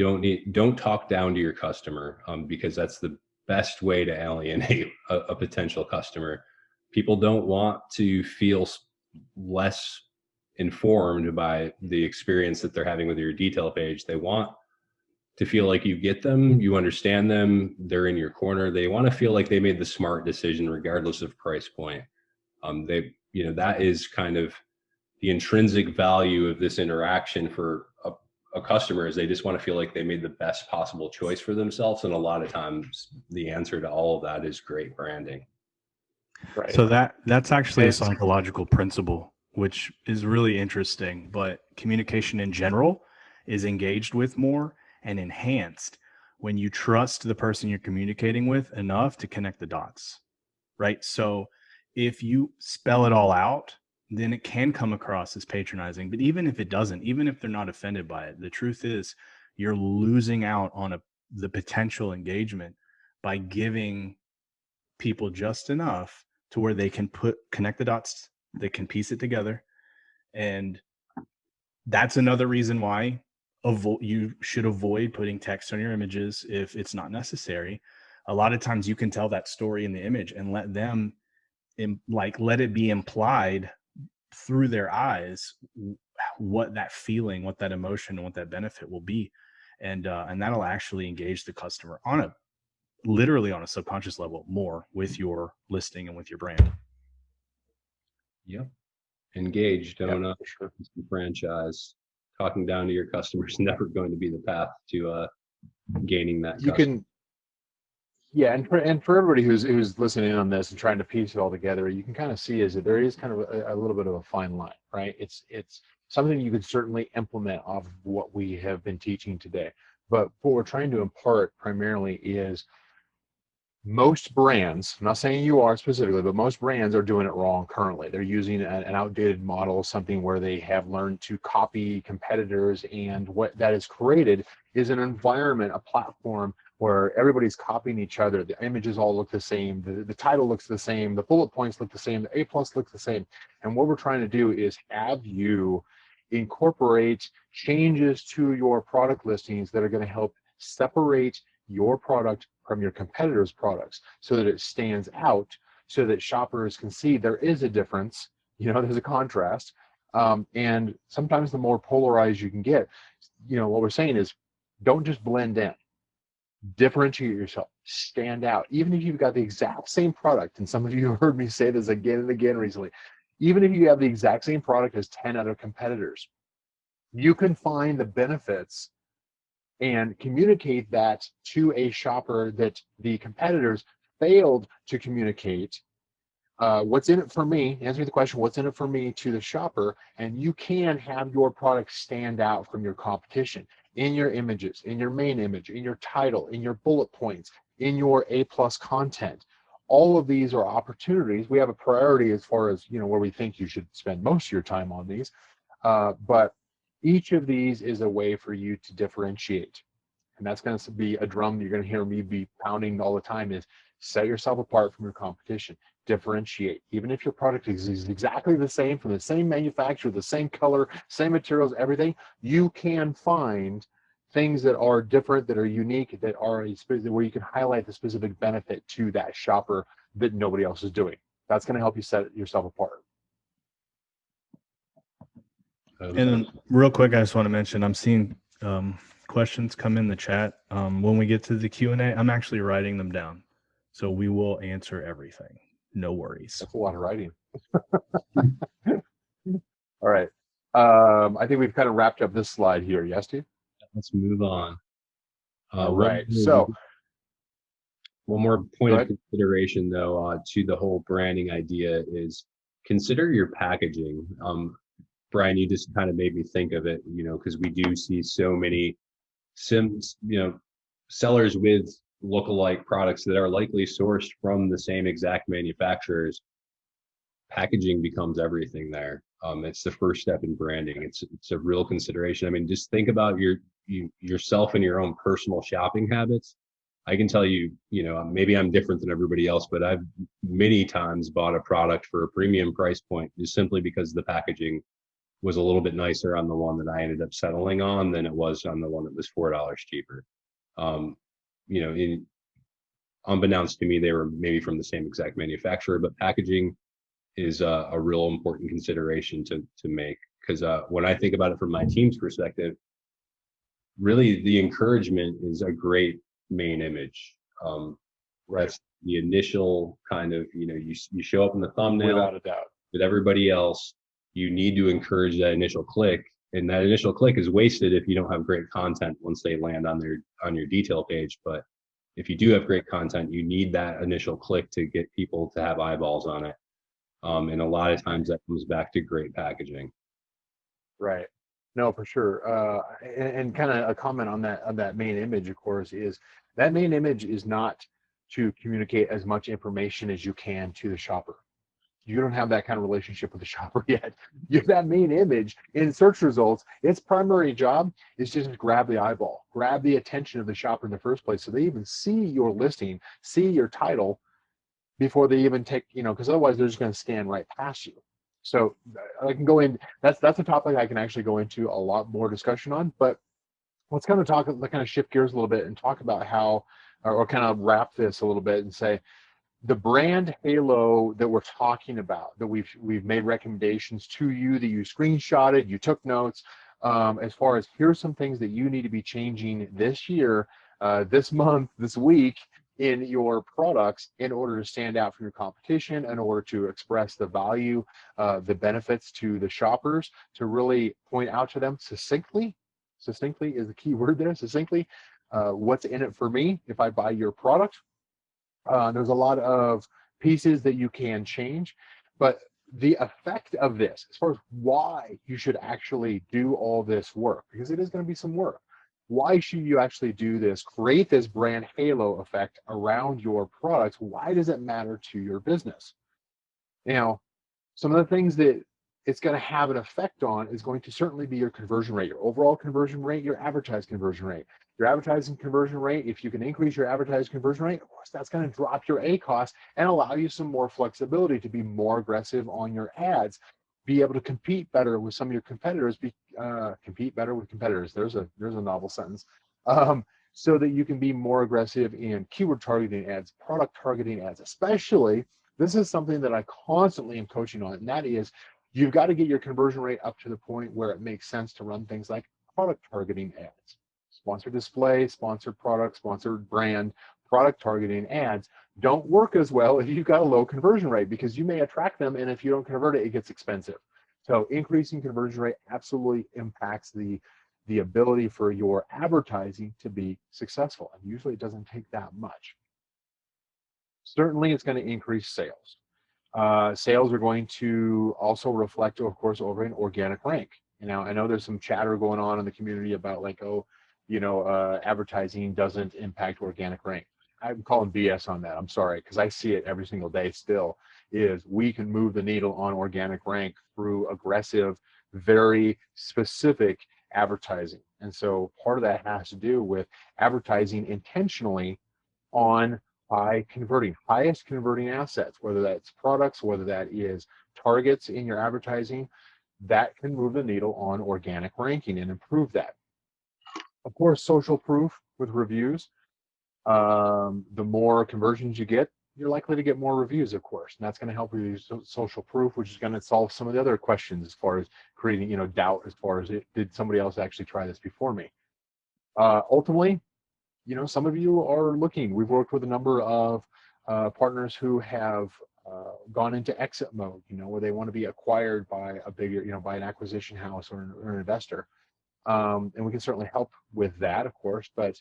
don't talk down to your customer, because that's the best way to alienate a potential customer. People don't want to feel less informed by the experience that they're having with your detail page. They want to feel like you get them, you understand them, they're in your corner. They want to feel like they made the smart decision regardless of price point. That is kind of the intrinsic value of this interaction for a customer, is they just want to feel like they made the best possible choice for themselves. And a lot of times the answer to all of that is great branding. Right. So that's actually a psychological principle which is really interesting, but communication in general is engaged with more and enhanced when you trust the person you're communicating with enough to connect the dots, right? So if you spell it all out, then it can come across as patronizing. But even if it doesn't, even if they're not offended by it, the truth is you're losing out on the potential engagement by giving people just enough to where they can connect the dots, they can piece it together. And that's another reason why you should avoid putting text on your images if it's not necessary. A lot of times you can tell that story in the image and let them let it be implied through their eyes what that feeling, what that emotion, and what that benefit will be. And that'll actually engage the customer literally on a subconscious level more with your listing and with your brand. Yep. Engage, don't Yeah, for sure. franchise. Talking down to your customers is never going to be the path to gaining that You customer. can, yeah, and for everybody who's listening on this and trying to piece it all together, you can kind of see is that there is kind of a little bit of a fine line, right? It's something you could certainly implement off of what we have been teaching today. But what we're trying to impart primarily is most brands, I'm not saying you are specifically, but most brands are doing it wrong currently. They're using an outdated model, something where they have learned to copy competitors, and what that has created is an environment, a platform where everybody's copying each other. The images all look the same, the title looks the same, the bullet points look the same, the A+ looks the same. And what we're trying to do is have you incorporate changes to your product listings that are going to help separate your product from your competitors' products so that it stands out, so that shoppers can see there is a difference, there's a contrast. And sometimes the more polarized you can get, what we're saying is don't just blend in, differentiate yourself, stand out. Even if you've got the exact same product, and some of you have heard me say this again and again recently, even if you have the exact same product as 10 other competitors, you can find the benefits and communicate that to a shopper that the competitors failed to communicate. What's in it for me? Answer the question, what's in it for me, to the shopper, and you can have your product stand out from your competition in your images, in your main image, in your title, in your bullet points, in your A+ content. All of these are opportunities. We have a priority as far as where we think you should spend most of your time on these, but each of these is a way for you to differentiate. And that's going to be a drum you're going to hear me be pounding all the time, is set yourself apart from your competition, differentiate. Even if your product is exactly the same, from the same manufacturer, the same color, same materials, everything, you can find things that are different, that are unique, that are where you can highlight the specific benefit to that shopper that nobody else is doing. That's going to help you set yourself apart. And then real quick, I just want to mention, I'm seeing questions come in the chat. When we get to the Q&A, I'm actually writing them down. So we will answer everything. No worries. That's a lot of writing. All right. I think we've kind of wrapped up this slide here. Yes, Steve? Let's move on. All right. So one more point of consideration, though, to the whole branding idea is consider your packaging. Brian, you just kind of made me think of it, because we do see so many sellers with lookalike products that are likely sourced from the same exact manufacturers. Packaging becomes everything there. It's the first step in branding. It's a real consideration. I mean, just think about yourself and your own personal shopping habits. I can tell you, maybe I'm different than everybody else, but I've many times bought a product for a premium price point just simply because the packaging was a little bit nicer on the one that I ended up settling on than it was on the one that was $4 cheaper. Unbeknownst to me, they were maybe from the same exact manufacturer, but packaging is a real important consideration to make. Because when I think about it from my team's perspective, really the encouragement is a great main image. That's the initial kind of, you show up in the thumbnail without a doubt with everybody else. You need to encourage that initial click, and that initial click is wasted if you don't have great content once they land on your detail page. But if you do have great content, you need that initial click to get people to have eyeballs on it. And a lot of times that comes back to great packaging. Right. No, for sure. And kind of a comment on that main image, of course, is that main image is not to communicate as much information as you can to the shopper. You don't have that kind of relationship with the shopper yet. You have that main image in search results. Its primary job is just to grab the eyeball, grab the attention of the shopper in the first place, so they even see your listing, see your title before they even take, because otherwise they're just going to scan right past you. So I can go in. That's a topic I can actually go into a lot more discussion on. But let's kind of shift gears a little bit and talk about how, or kind of wrap this a little bit and say, the brand halo that we're talking about, that we've made recommendations to you, that you screenshotted, you took notes, as far as here's some things that you need to be changing this year, this month, this week in your products in order to stand out from your competition, in order to express the value, the benefits to the shoppers, to really point out to them succinctly. Succinctly is the key word there. Succinctly, what's in it for me if I buy your product. There's a lot of pieces that you can change, but the effect of this, as far as why you should actually do all this work, because it is going to be some work. Why should you actually do this? Create this brand halo effect around your products. Why does it matter to your business? Now, some of the things that it's going to have an effect on is going to certainly be your conversion rate, your overall conversion rate, your advertised conversion rate. Your advertising conversion rate, if you can increase your advertised conversion rate, of course, that's going to drop your ACoS and allow you some more flexibility to be more aggressive on your ads, be able to compete better with some of your competitors, compete better with competitors. There's a novel sentence. So that you can be more aggressive in keyword targeting ads, product targeting ads, especially. This is something that I constantly am coaching on, and that is you've got to get your conversion rate up to the point where it makes sense to run things like product targeting ads. Sponsored display, sponsored product, sponsored brand, product targeting ads don't work as well if you've got a low conversion rate, because you may attract them, and if you don't convert it, it gets expensive. So increasing conversion rate absolutely impacts the ability for your advertising to be successful. And usually it doesn't take that much. Certainly it's going to increase sales. Sales are going to also reflect, of course, over an organic rank. Now, I know there's some chatter going on in the community about like, advertising doesn't impact organic rank. I'm calling BS on that. I'm sorry, because I see it every single day still, is we can move the needle on organic rank through aggressive, very specific advertising. And so part of that has to do with advertising intentionally on highest converting assets, whether that's products, whether that is targets in your advertising, that can move the needle on organic ranking and improve that. Of course, social proof with reviews. The more conversions you get, you're likely to get more reviews, of course, and that's going to help with your social proof, which is going to solve some of the other questions as far as creating, doubt as far as did somebody else actually try this before me. Ultimately, some of you are looking. We've worked with a number of partners who have gone into exit mode, where they want to be acquired by a bigger, by an acquisition house or an investor. And we can certainly help with that, of course, but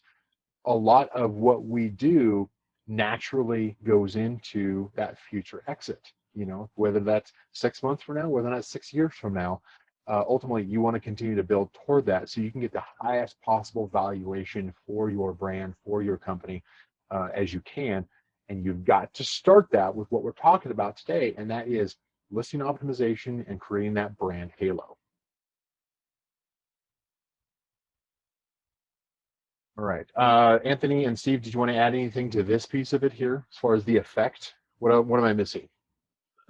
a lot of what we do naturally goes into that future exit, whether that's 6 months from now, whether that's 6 years from now. Ultimately, you want to continue to build toward that so you can get the highest possible valuation for your brand, for your company, as you can. And you've got to start that with what we're talking about today, and that is listing optimization and creating that brand halo. All right. Anthony and Steve, did you want to add anything to this piece of it here as far as the effect? What am I missing?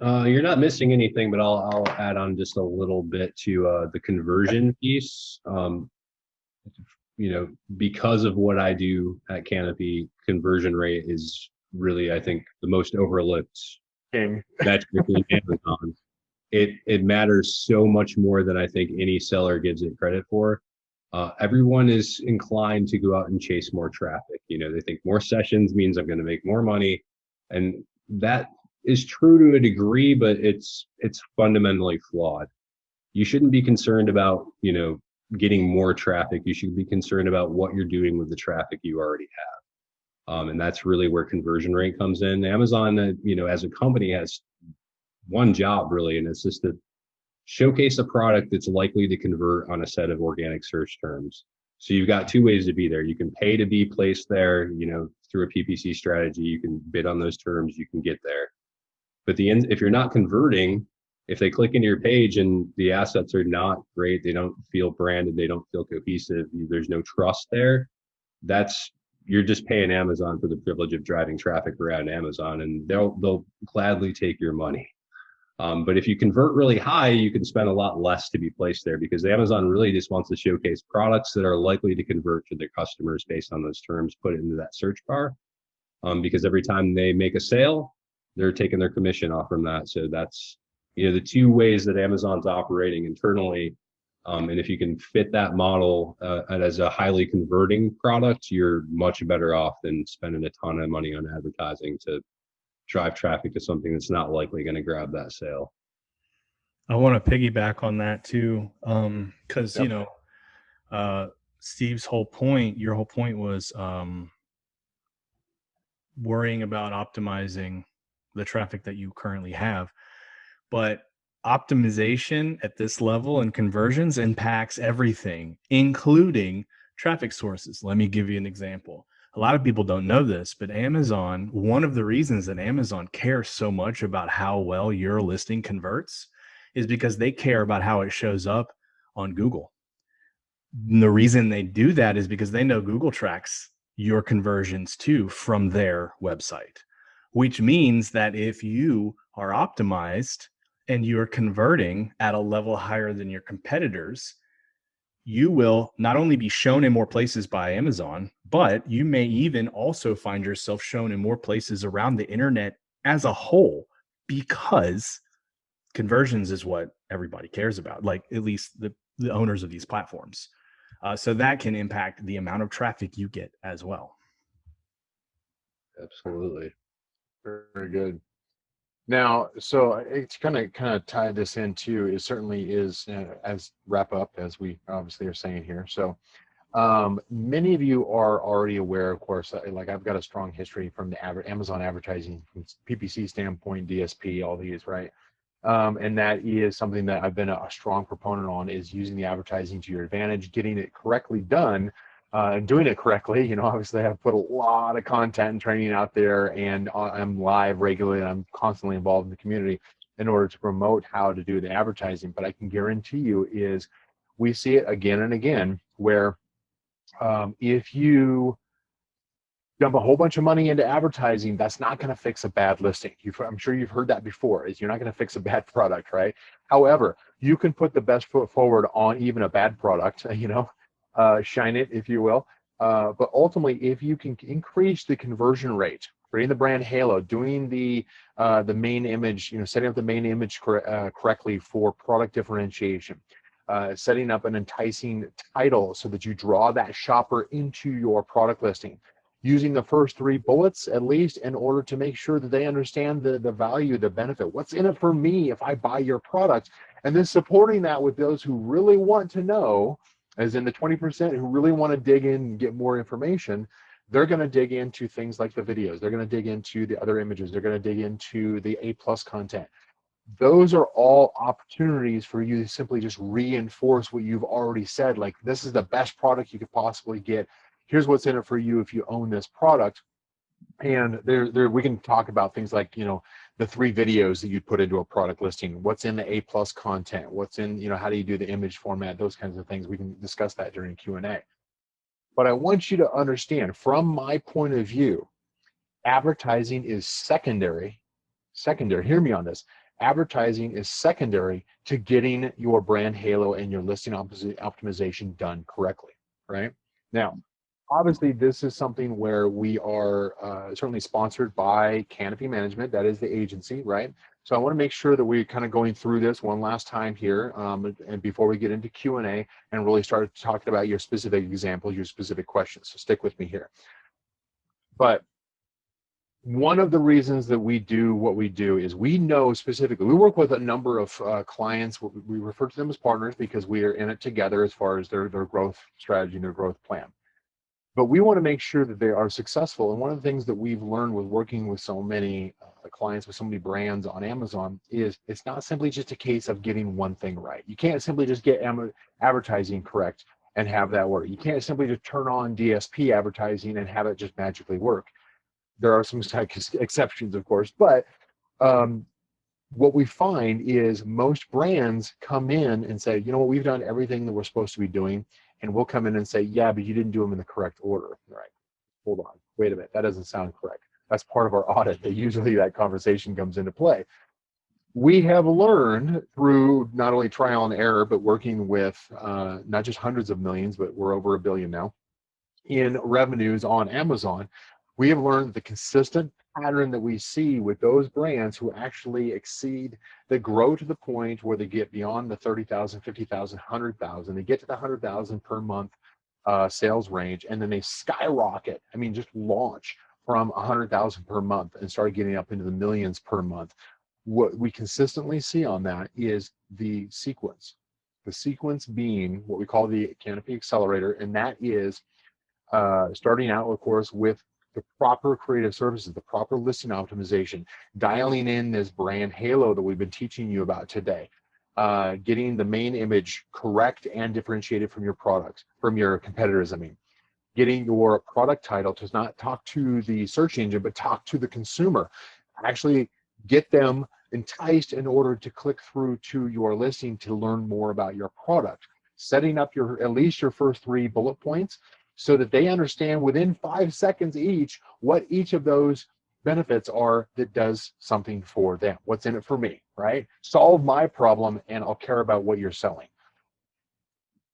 You're not missing anything, but I'll add on just a little bit to the conversion piece. Because of what I do at Canopy, conversion rate is really, I think, the most overlooked metric in Amazon. It matters so much more than I think any seller gives it credit for. Everyone is inclined to go out and chase more traffic. They think more sessions means I'm going to make more money, and that is true to a degree, but it's fundamentally flawed. You shouldn't be concerned about getting more traffic. You should be concerned about what you're doing with the traffic you already have, and that's really where conversion rate comes in. Amazon, as a company, has one job really, and it's just to showcase a product that's likely to convert on a set of organic search terms. So you've got two ways to be there. You can pay to be placed there, through a PPC strategy. You can bid on those terms, you can get there. But if you're not converting, if they click into your page and the assets are not great, they don't feel branded, they don't feel cohesive, there's no trust there, you're just paying Amazon for the privilege of driving traffic around Amazon, and they'll gladly take your money. But if you convert really high, you can spend a lot less to be placed there, because Amazon really just wants to showcase products that are likely to convert to their customers based on those terms, put it into that search bar. Because every time they make a sale, they're taking their commission off from that. So that's, the two ways that Amazon's operating internally. And if you can fit that model as a highly converting product, you're much better off than spending a ton of money on advertising to drive traffic to something that's not likely going to grab that sale. I want to piggyback on that too, because Yep. Steve's whole point, your whole point was worrying about optimizing the traffic that you currently have, but optimization at this level and conversions impacts everything, including traffic sources. Let me give you an example. A lot of people don't know this, but Amazon, one of the reasons that Amazon cares so much about how well your listing converts is because they care about how it shows up on Google. And the reason they do that is because they know Google tracks your conversions too from their website, which means that if you are optimized and you're converting at a level higher than your competitors, you will not only be shown in more places by Amazon, but you may even also find yourself shown in more places around the internet as a whole, because conversions is what everybody cares about, like at least the owners of these platforms. So that can impact the amount of traffic you get as well. Absolutely. Very good. Now, so it's kind of tie this in too. It certainly is as wrap up as we obviously are saying here. So many of you are already aware, of course, like I've got a strong history from the Amazon advertising, from PPC standpoint, DSP, all these, right? And that is something that I've been a strong proponent on, is using the advertising to your advantage, getting it correctly done, and doing it correctly. Obviously I've put a lot of content and training out there, and I'm live regularly, and I'm constantly involved in the community in order to promote how to do the advertising. But I can guarantee you is we see it again and again where if you dump a whole bunch of money into advertising, that's not going to fix a bad listing. I'm sure you've heard that before, is you're not going to fix a bad product, right? However, you can put the best foot forward on even a bad product, shine it, if you will. But ultimately, if you can increase the conversion rate, creating the brand halo, doing the main image, setting up the main image correctly for product differentiation, setting up an enticing title so that you draw that shopper into your product listing, using the first 3 bullets at least in order to make sure that they understand the value, the benefit, what's in it for me if I buy your product, and then supporting that with those who really want to know, as in the 20% who really want to dig in and get more information. They're going to dig into things like the videos, they're going to dig into the other images, they're going to dig into the A+ content. Those are all opportunities for you to simply just reinforce what you've already said, like, this is the best product you could possibly get. Here's what's in it for you if you own this product. And there we can talk about things like, the 3 videos that you'd put into a product listing, what's in the A+ content, what's in, how do you do the image format, those kinds of things. We can discuss that during Q&A. But I want you to understand, from my point of view, advertising is secondary. Hear me on this. Advertising is secondary to getting your brand halo and your listing optimization done correctly, right? Now, obviously, this is something where we are certainly sponsored by Canopy Management. That is the agency, right? So I want to make sure that we're kind of going through this one last time here, and before we get into Q&A and really start talking about your specific examples, your specific questions. So stick with me here. But one of the reasons that we do what we do is we know specifically, we work with a number of clients. We refer to them as partners because we are in it together as far as their growth strategy and their growth plan. but we want to make sure that they are successful. And one of the things that we've learned with working with so many clients, with so many brands on Amazon, is it's not simply just a case of getting one thing right. You can't simply just get advertising correct and have that work. You can't simply just turn on DSP advertising and have it just magically work. There are some exceptions, of course, but what we find is most brands come in and say, you know what, we've done everything that we're supposed to be doing, and we'll come in and say, yeah, but you didn't do them in the correct order. Right? Hold on, wait a minute, that doesn't sound correct. That's part of our audit. That usually that conversation comes into play. We have learned through not only trial and error, but working with not just hundreds of millions, but we're over $1 billion now in revenues on Amazon. We have learned the consistent pattern that we see with those brands who actually exceed, that grow to the point where they get beyond the 30,000, 50,000, 100,000. They get to the 100,000 per month sales range, and then they skyrocket. I mean, just launch from 100,000 per month and start getting up into the millions per month. What we consistently see on that is the sequence. The sequence being what we call the Canopy Accelerator, and that is starting out, of course, with the proper creative services, the proper listing optimization, dialing in this brand halo that we've been teaching you about today, getting the main image correct and differentiated from your products, from your competitors, I mean, getting your product title to not talk to the search engine, but talk to the consumer, actually get them enticed in order to click through to your listing to learn more about your product, setting up your at least your first 3 bullet points, so that they understand within 5 seconds each what each of those benefits are that does something for them. What's in it for me, right? Solve my problem and I'll care about what you're selling.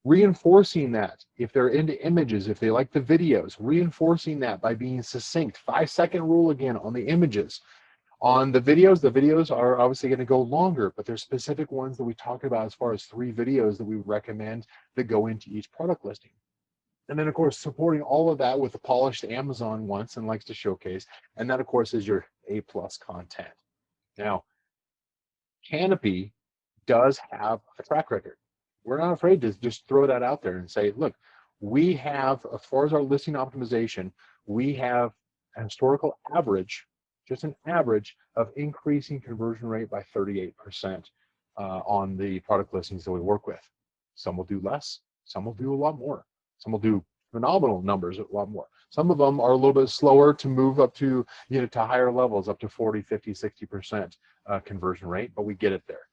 Reinforcing that, if they're into images, if they like the videos, reinforcing that by being succinct. 5-second rule again on the images. On the videos are obviously going to go longer, but there's specific ones that we talk about as far as 3 videos that we recommend that go into each product listing. And then, of course, supporting all of that with the polished Amazon wants and likes to showcase. And that, of course, is your A+ content. Now, Canopy does have a track record. We're not afraid to just throw that out there and say, look, we have, as far as our listing optimization, we have a historical average, just an average of increasing conversion rate by 38% on the product listings that we work with. Some will do less, some will do a lot more. Some will do phenomenal numbers, a lot more. Some of them are a little bit slower to move up to, to higher levels, up to 40, 50, 60% conversion rate, but we get it there.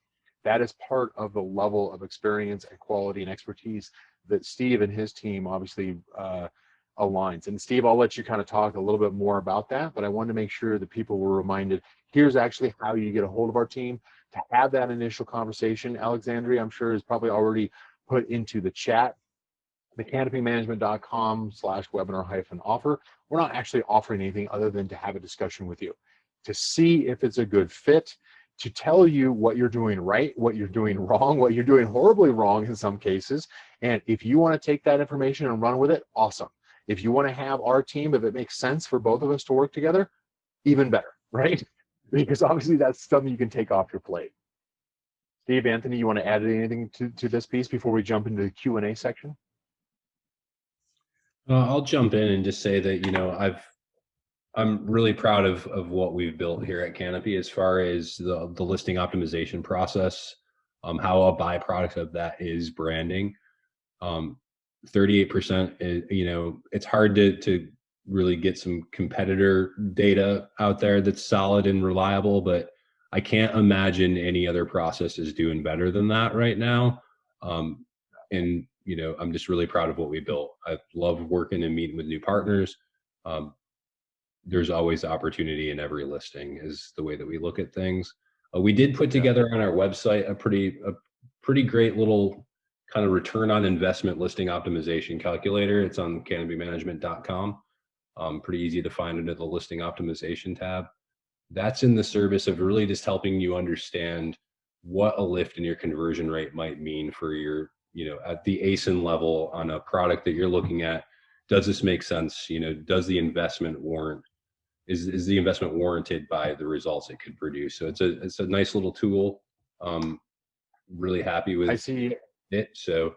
That is part of the level of experience and quality and expertise that Steve and his team obviously aligns. And Steve, I'll let you kind of talk a little bit more about that, but I wanted to make sure that people were reminded, here's actually how you get a hold of our team to have that initial conversation. Alexandria, I'm sure, is probably already put into the chat. thecanopymanagement.com/webinar-offer. We're not actually offering anything other than to have a discussion with you, to see if it's a good fit, to tell you what you're doing right, what you're doing wrong, what you're doing horribly wrong in some cases. And if you want to take that information and run with it, awesome. If you want to have our team, if it makes sense for both of us to work together, even better, right? Because obviously that's something you can take off your plate. Steve, Anthony, you want to add anything to this piece before we jump into the Q&A section? I'll jump in and just say that, I'm really proud of what we've built here at Canopy as far as the listing optimization process. How a byproduct of that is branding. 38% is, it's hard to really get some competitor data out there that's solid and reliable, but I can't imagine any other process is doing better than that right now. And I'm just really proud of what we built. I love working and meeting with new partners. There's always opportunity in every listing is the way that we look at things. We did put together on our website a pretty great little kind of return on investment listing optimization calculator. It's on canopymanagement.com. Pretty easy to find under the listing optimization tab. That's in the service of really just helping you understand what a lift in your conversion rate might mean for your, at the ACoS level on a product that you're looking at. Does this make sense? Does the investment warrant? Is the investment warranted by the results it could produce? So it's a nice little tool. Really happy with it. So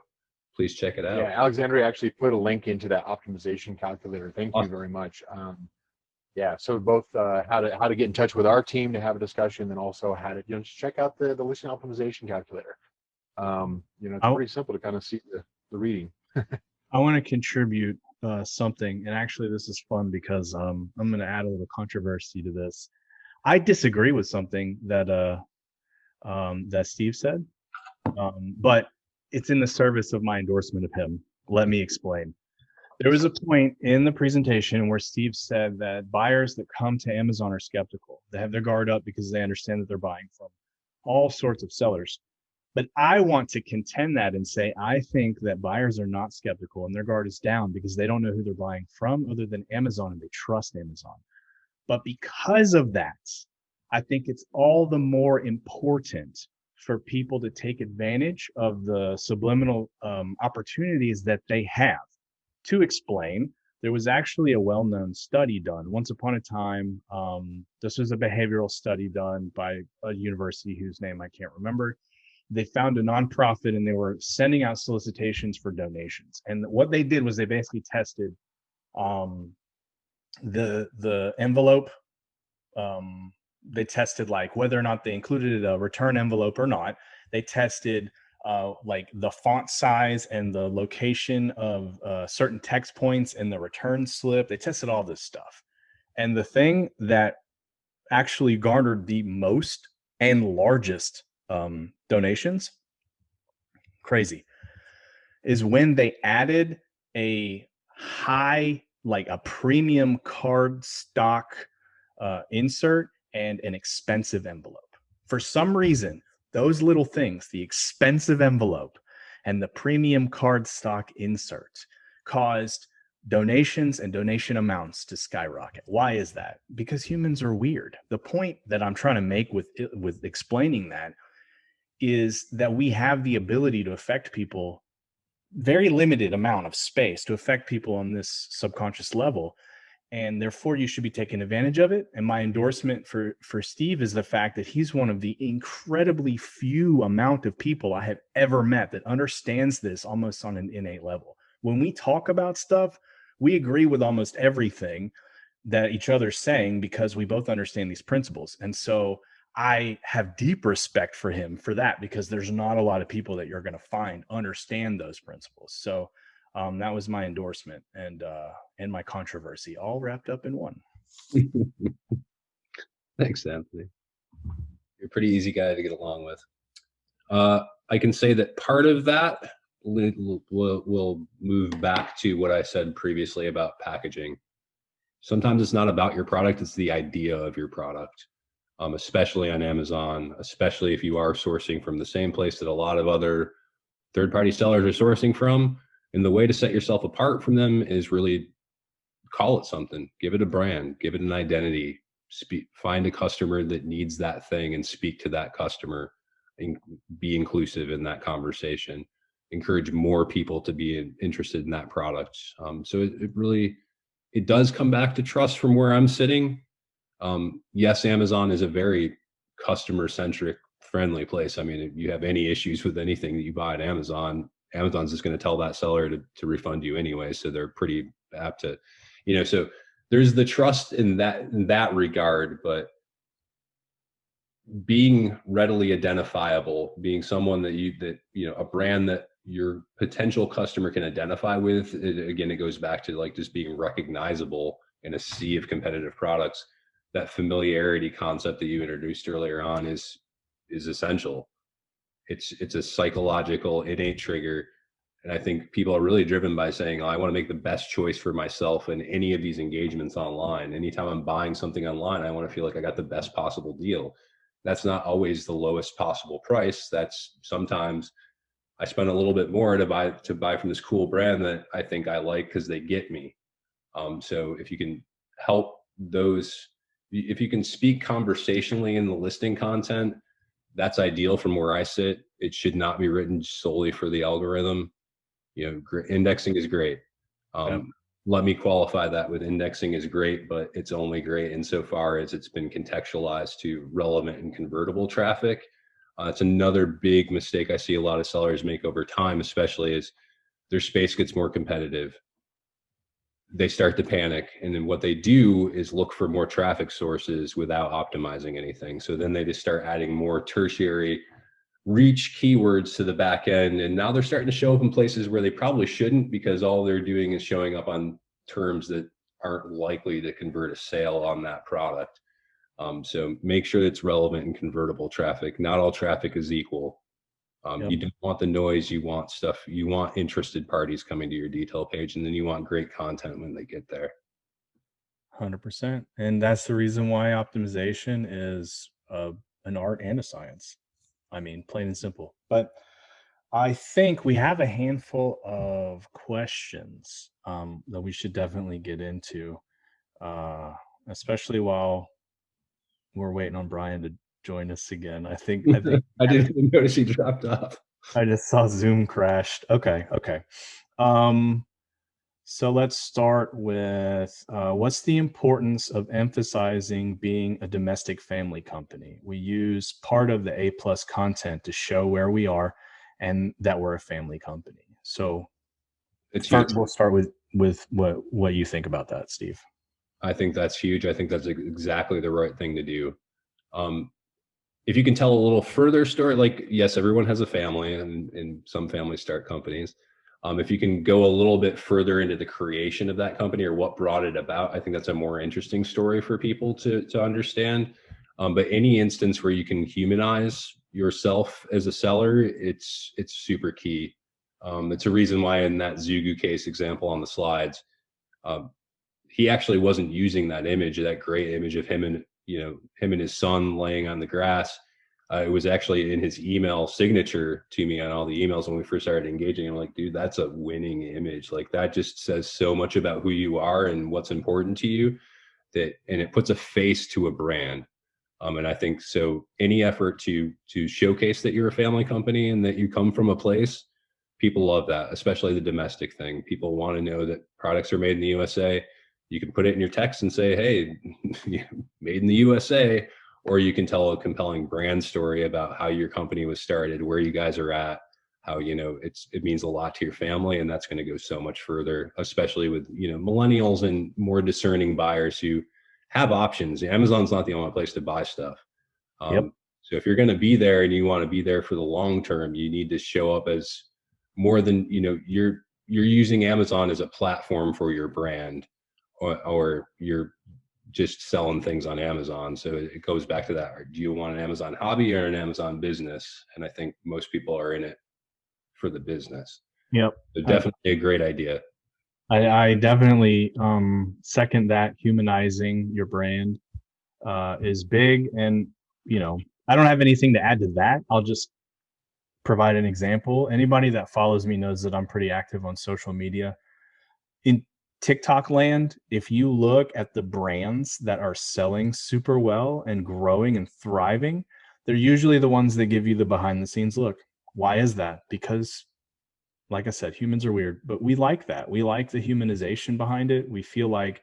please check it out. Yeah, Alexandria actually put a link into that optimization calculator. Thank you Awesome. very much. Yeah, so both how to get in touch with our team to have a discussion, and also how to just check out the listing optimization calculator. It's pretty simple to kind of see the reading. I want to contribute something, and actually this is fun because I'm going to add a little controversy to this. I disagree with something that Steve said, but it's in the service of my endorsement of him. Let me explain. There was a point in the presentation where Steve said that buyers that come to Amazon are skeptical. They have their guard up because they understand that they're buying from all sorts of sellers. But I want to contend that and say, I think that buyers are not skeptical and their guard is down because they don't know who they're buying from other than Amazon, and they trust Amazon. But because of that, I think it's all the more important for people to take advantage of the subliminal opportunities that they have. To explain, there was actually a well-known study done once upon a time. This was a behavioral study done by a university whose name I can't remember. They found a nonprofit and they were sending out solicitations for donations. And what they did was they basically tested the envelope. They tested like whether or not they included a return envelope or not. They tested like the font size and the location of certain text points in the return slip. They tested all this stuff. And the thing that actually garnered the most and largest donations, crazy, is when they added a high, like a premium card stock insert and an expensive envelope. For some reason, those little things, the expensive envelope and the premium card stock insert, caused donations and donation amounts to skyrocket. Why is that? Because humans are weird. The point that I'm trying to make with explaining that is that we have the ability to affect people, very limited amount of space to affect people on this subconscious level. And therefore you should be taking advantage of it. And my endorsement for Steve is the fact that he's one of the incredibly few amount of people I have ever met that understands this almost on an innate level. When we talk about stuff, we agree with almost everything that each other's saying because we both understand these principles. And so I have deep respect for him for that, because there's not a lot of people that you're going to find understand those principles. So that was my endorsement and my controversy, all wrapped up in one. Thanks, Anthony. You're a pretty easy guy to get along with. I can say that part of that will move back to what I said previously about packaging. Sometimes it's not about your product, it's the idea of your product, especially on Amazon, especially if you are sourcing from the same place that a lot of other third-party sellers are sourcing from. And the way to set yourself apart from them is really call it something, give it a brand, give it an identity, find a customer that needs that thing and speak to that customer, and be inclusive in that conversation, encourage more people to be interested in that product. So it does come back to trust from where I'm sitting. Yes, Amazon is a very customer-centric, friendly place. I mean, if you have any issues with anything that you buy at Amazon, Amazon's just going to tell that seller to refund you anyway. So they're pretty apt to, so there's the trust in that regard, but being readily identifiable, being someone that a brand that your potential customer can identify with, again, it goes back to like just being recognizable in a sea of competitive products. That familiarity concept that you introduced earlier on is essential. It's a psychological innate trigger. And I think people are really driven by saying, I want to make the best choice for myself in any of these engagements online. Anytime I'm buying something online, I want to feel like I got the best possible deal. That's not always the lowest possible price. That's sometimes I spend a little bit more to buy from this cool brand that I think I like because they get me. So if you can help if you can speak conversationally in the listing content, that's ideal from where I sit. It should not be written solely for the algorithm. Indexing is great. Let me qualify that with indexing is great, but it's only great insofar as it's been contextualized to relevant and convertible traffic. It's another big mistake I see a lot of sellers make over time, especially is their space gets more competitive. They start to panic. And then what they do is look for more traffic sources without optimizing anything. So then they just start adding more tertiary reach keywords to the back end. And now they're starting to show up in places where they probably shouldn't, because all they're doing is showing up on terms that aren't likely to convert a sale on that product. So make sure it's relevant and convertible traffic. Not all traffic is equal. Yep. You don't want the noise. You want stuff. You want interested parties coming to your detail page, and then you want great content when they get there. 100%. And that's the reason why optimization is an art and a science. I mean, plain and simple. But I think we have a handful of questions that we should definitely get into, especially while we're waiting on Brian to join us again. I think I didn't even notice he dropped off. I just saw Zoom crashed. Okay. So let's start with what's the importance of emphasizing being a domestic family company? We use part of the A+ content to show where we are and that we're a family company. So we'll start with what you think about that, Steve. I think that's huge. I think that's exactly the right thing to do. If you can tell a little further story, like, yes, everyone has a family, and some families start companies. If you can go a little bit further into the creation of that company or what brought it about, I think that's a more interesting story for people to understand. But any instance where you can humanize yourself as a seller, it's super key. It's a reason why in that 𝘓𝘰𝘸𝘦𝘬𝘓 case example on the slides, he actually wasn't using that image, that great image of him and his son laying on the grass. It was actually in his email signature to me on all the emails when we first started engaging. I'm like, dude, that's a winning image. Like, that just says so much about who you are and what's important to you, and it puts a face to a brand. And I think so any effort to showcase that you're a family company and that you come from a place, people love that, especially the domestic thing. People want to know that products are made in the USA. You can put it in your text and say, hey, made in the USA, or you can tell a compelling brand story about how your company was started, where you guys are at, how, it means a lot to your family. And that's going to go so much further, especially with, millennials and more discerning buyers who have options. Amazon's not the only place to buy stuff. Yep. So if you're going to be there and you want to be there for the long term, you need to show up as more than, you're using Amazon as a platform for your brand, or you're just selling things on Amazon. So it goes back to that. Do you want an Amazon hobby or an Amazon business? And I think most people are in it for the business. Yep. So definitely a great idea. I definitely second that. Humanizing your brand is big. And, I don't have anything to add to that. I'll just provide an example. Anybody that follows me knows that I'm pretty active on social media. In TikTok land, if you look at the brands that are selling super well and growing and thriving, they're usually the ones that give you the behind the scenes look. Why is that? Because, like I said, humans are weird, but we like that. We like the humanization behind it. We feel like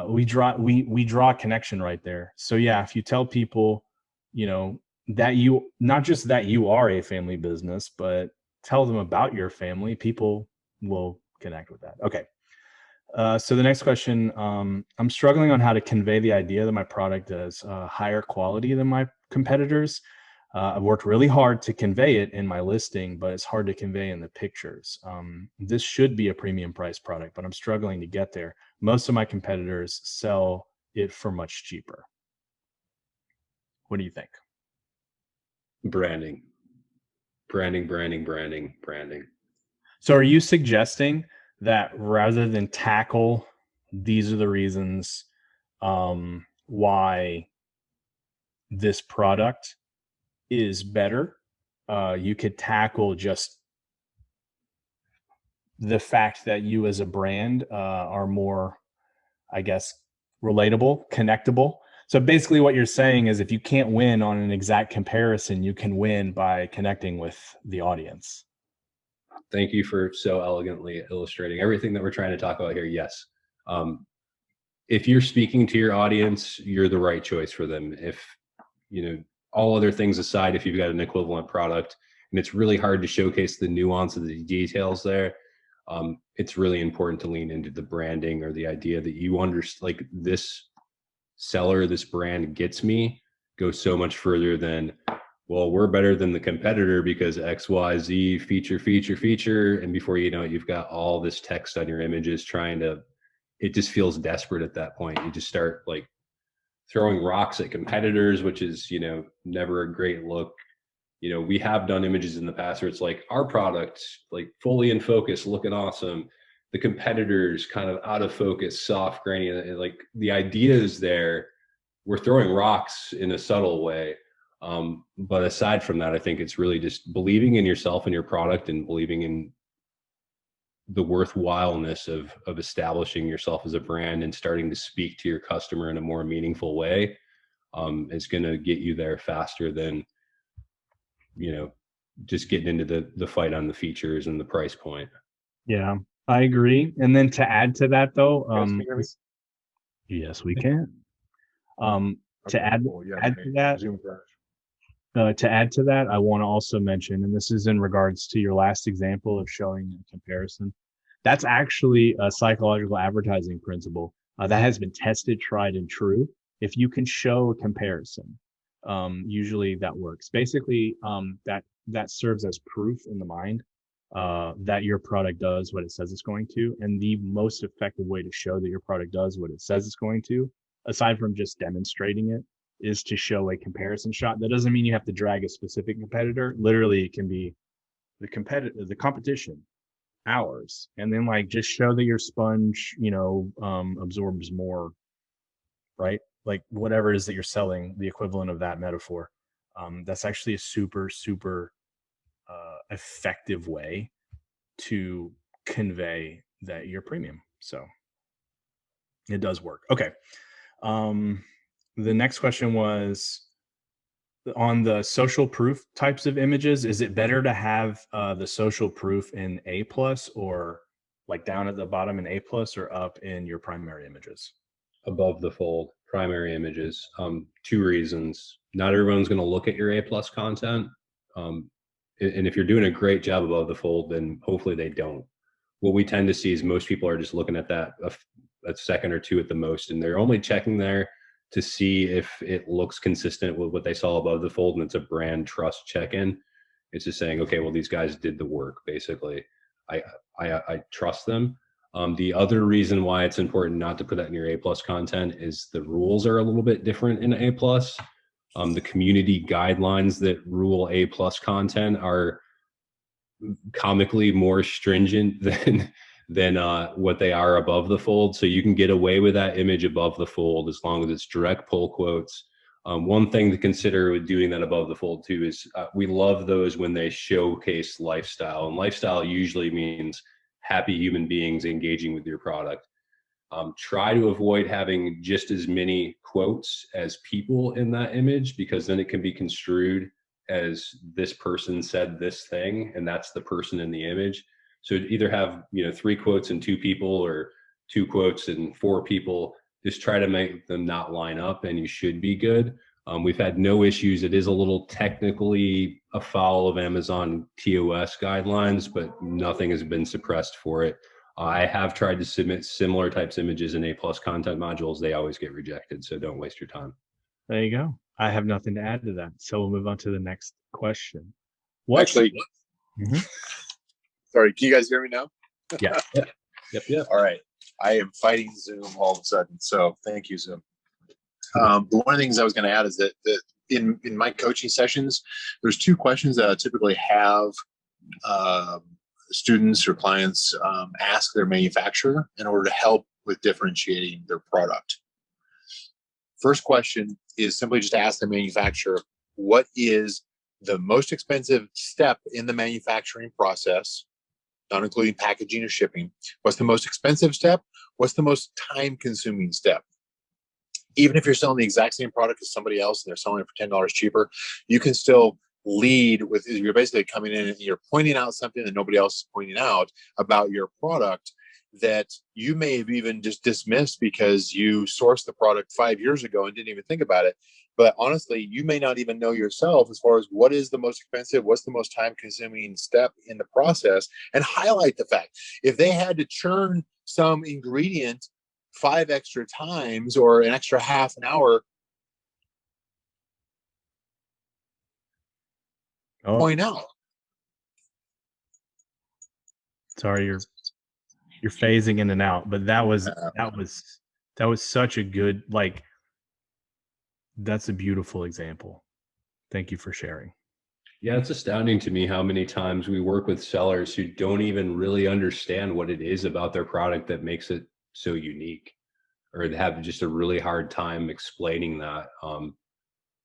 we draw a connection right there. So yeah, if you tell people, that you, not just that you are a family business, but tell them about your family, people will connect with that. Okay. So the next question, I'm struggling on how to convey the idea that my product is higher quality than my competitors. I've worked really hard to convey it in my listing, but it's hard to convey in the pictures. This should be a premium price product, but I'm struggling to get there. Most of my competitors sell it for much cheaper. What do you think? Branding. So are you suggesting that rather than tackle these are the reasons why this product is better, you could tackle just the fact that you as a brand are more, I guess, relatable, connectable? So basically what you're saying is if you can't win on an exact comparison, you can win by connecting with the audience. Thank you for so elegantly illustrating everything that we're trying to talk about here. Yes. If you're speaking to your audience, you're the right choice for them. If, all other things aside, if you've got an equivalent product and it's really hard to showcase the nuance of the details there, it's really important to lean into the branding or the idea that you understand, like, this seller, this brand gets me, goes so much further than, well, we're better than the competitor because XYZ feature. And before you know it, you've got all this text on your images it just feels desperate at that point. You just start like throwing rocks at competitors, which is, never a great look. We have done images in the past where it's like our product, like fully in focus, looking awesome. The competitors kind of out of focus, soft, grainy, and like the idea is there. We're throwing rocks in a subtle way. But aside from that, I think it's really just believing in yourself and your product and believing in the worthwhileness of establishing yourself as a brand and starting to speak to your customer in a more meaningful way. Is going to get you there faster than, just getting into the fight on the features and the price point. Yeah, I agree. And then to add to that, though, Guys, can you hear me? yes, we can. To Okay, add cool. Yeah, add to that, Zoom crash. I want to also mention, and this is in regards to your last example of showing a comparison. That's actually a psychological advertising principle that has been tested, tried, and true. If you can show a comparison, usually that works. Basically, that serves as proof in the mind that your product does what it says it's going to. And the most effective way to show that your product does what it says it's going to, aside from just demonstrating it, is to show a comparison shot. That doesn't mean you have to drag a specific competitor. Literally, it can be the competition, ours, and then like just show that your sponge, absorbs more, right? Like whatever it is that you're selling, the equivalent of that metaphor. That's actually a super, super effective way to convey that you're premium. So it does work. Okay. The next question was on the social proof types of images. Is it better to have the social proof in A+, or like down at the bottom in A+, or up in your primary images? Above the fold, primary images. 2 reasons. Not everyone's going to look at your A+ content. And if you're doing a great job above the fold, then hopefully they don't. What we tend to see is most people are just looking at that a second or two at the most, and they're only checking there to see if it looks consistent with what they saw above the fold, and it's a brand trust check-in. It's just saying, okay, well, these guys did the work, basically. I trust them. The other reason why it's important not to put that in your A+ content is the rules are a little bit different in A+. The community guidelines that rule A+ content are comically more stringent than what they are above the fold. So you can get away with that image above the fold as long as it's direct pull quotes. One thing to consider with doing that above the fold too is we love those when they showcase lifestyle, and lifestyle usually means happy human beings engaging with your product. Try to avoid having just as many quotes as people in that image, because then it can be construed as this person said this thing, and that's the person in the image. So either have 3 quotes and 2 people, or 2 quotes and 4 people. Just try to make them not line up, and you should be good. We've had no issues. It is a little technically afoul of Amazon TOS guidelines, but nothing has been suppressed for it. I have tried to submit similar types of images in A+ content modules. They always get rejected, so don't waste your time. There you go. I have nothing to add to that. So we'll move on to the next question. Actually, sorry, can you guys hear me now? Yeah. Yep. All right. I am fighting Zoom all of a sudden, so thank you, Zoom. But one of the things I was going to add is that in my coaching sessions, there's 2 questions that I typically have students or clients ask their manufacturer in order to help with differentiating their product. First question is simply just to ask the manufacturer, what is the most expensive step in the manufacturing process, not including packaging or shipping? What's the most expensive step? What's the most time-consuming step? Even if you're selling the exact same product as somebody else and they're selling it for $10 cheaper, you can still lead with, you're basically coming in and you're pointing out something that nobody else is pointing out about your product that you may have even just dismissed because you sourced the product 5 years ago and didn't even think about it. But honestly, you may not even know yourself as far as what is the most expensive, what's the most time consuming step in the process, and highlight the fact. If they had to churn some ingredient 5 extra times or an extra half an hour, point out. Sorry, you're phasing in and out, but that was such a good, like, that's a beautiful example. Thank you for sharing. Yeah, it's astounding to me how many times we work with sellers who don't even really understand what it is about their product that makes it so unique, or they have just a really hard time explaining that.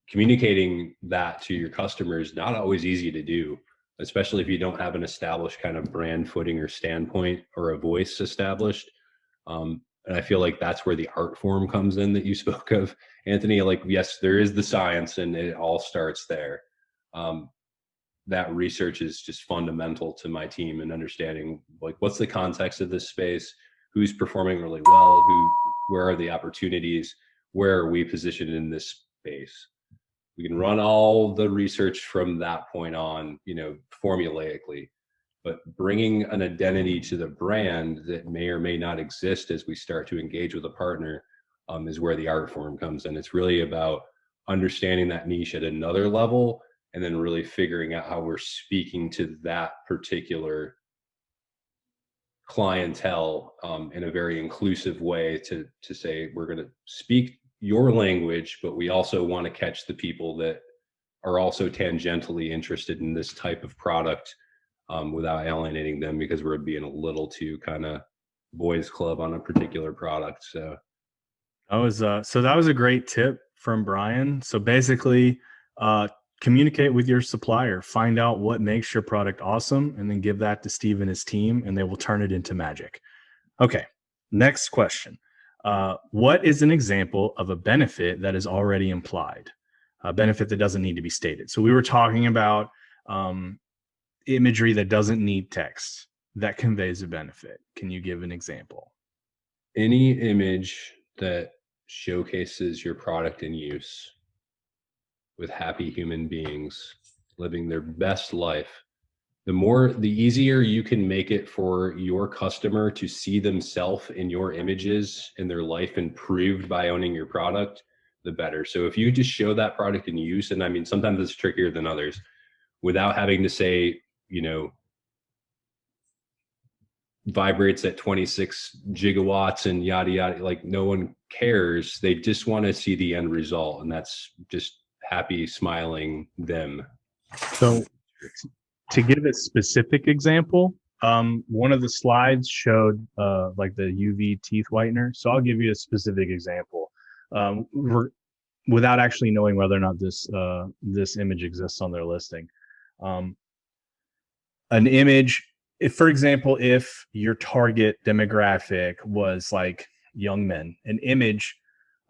Communicating that to your customers is not always easy to do, especially if you don't have an established kind of brand footing or standpoint or a voice established. And I feel like that's where the art form comes in that you spoke of, Anthony. Like, yes, there is the science and it all starts there. That research is just fundamental to my team and understanding, like, what's the context of this space, who's performing really well, where are the opportunities, where are we positioned in this space. We can run all the research from that point on, formulaically, but bringing an identity to the brand that may or may not exist as we start to engage with a partner is where the art form comes in. It's really about understanding that niche at another level, and then really figuring out how we're speaking to that particular clientele in a very inclusive way to say, we're going to speak your language, but we also want to catch the people that are also tangentially interested in this type of product without alienating them, because we're being a little too kind of boys club on a particular product. So that was a great tip from Brian. So basically, communicate with your supplier, find out what makes your product awesome, and then give that to Steve and his team, and they will turn it into magic. Okay, next question. What is an example of a benefit that is already implied? A benefit that doesn't need to be stated. So we were talking about imagery that doesn't need text that conveys a benefit. Can you give an example? Any image that showcases your product in use with happy human beings living their best life, the easier you can make it for your customer to see themselves in your images and their life improved by owning your product, the better. So if you just show that product in use, and I mean, sometimes it's trickier than others, without having to say, vibrates at 26 gigawatts and yada yada, like, no one cares. They just want to see the end result, and that's just happy, smiling them. So to give a specific example, one of the slides showed like the UV teeth whitener. So I'll give you a specific example without actually knowing whether or not this image exists on their listing. An image, if, for example, if your target demographic was like young men, an image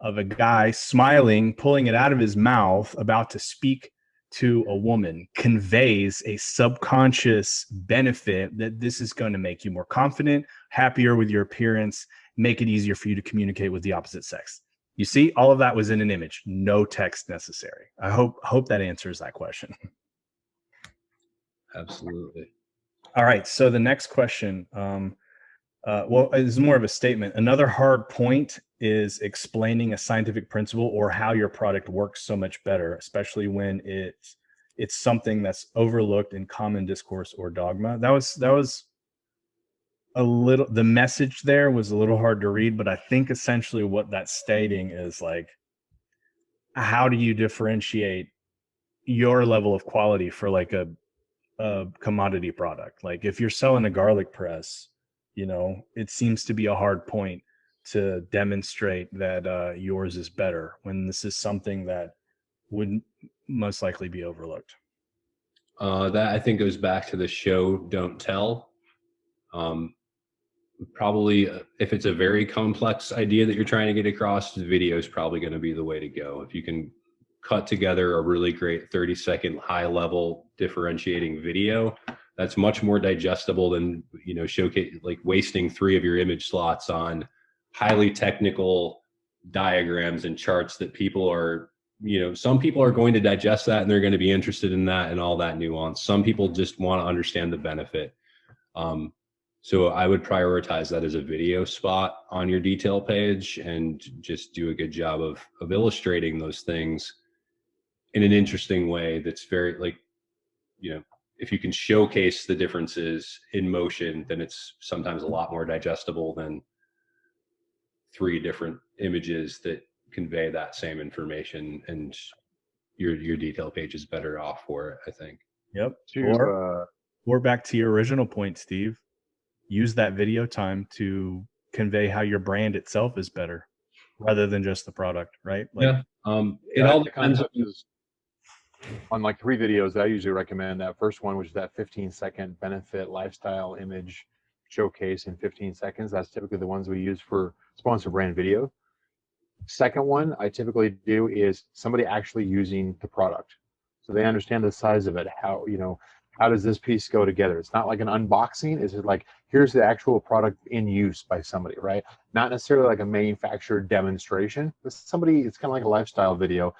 of a guy smiling, pulling it out of his mouth, about to speak to a woman, conveys a subconscious benefit that this is going to make you more confident, happier with your appearance, make it easier for you to communicate with the opposite sex. You see, all of that was in an image, no text necessary. I hope that answers that question. Absolutely. All right. So the next question, well, it's more of a statement. Another hard point is explaining a scientific principle or how your product works so much better, especially when it's something that's overlooked in common discourse or dogma. That was a little, the message there was a little hard to read, but I think essentially what that's stating is, like, how do you differentiate your level of quality for like a commodity product? Like, if you're selling a garlic press, it seems to be a hard point to demonstrate that yours is better when this is something that would most likely be overlooked. That, I think, goes back to the show, don't tell. Probably if it's a very complex idea that you're trying to get across, the video is probably going to be the way to go. If you can cut together a really great 30-second high level differentiating video, that's much more digestible than, showcase, like, wasting 3 of your image slots on highly technical diagrams and charts that people are some people are going to digest that and they're going to be interested in that and all that nuance. Some people just want to understand the benefit. So I would prioritize that as a video spot on your detail page and just do a good job of illustrating those things in an interesting way. That's very if you can showcase the differences in motion, then it's sometimes a lot more digestible than 3 different images that convey that same information, and your detail page is better off for it, I think. Yep. To Or back to your original point, Steve, use that video time to convey how your brand itself is better rather than just the product, right? It all depends on like 3 videos that I usually recommend. That first one, which is that 15-second benefit lifestyle image showcase in 15 seconds. That's typically the ones we use for sponsor brand video. Second one I typically do is somebody actually using the product, so they understand the size of it. How does this piece go together? It's not like an unboxing. It's just like, here's the actual product in use by somebody, right? Not necessarily like a manufacturer demonstration, but somebody. It's kind of like a lifestyle video.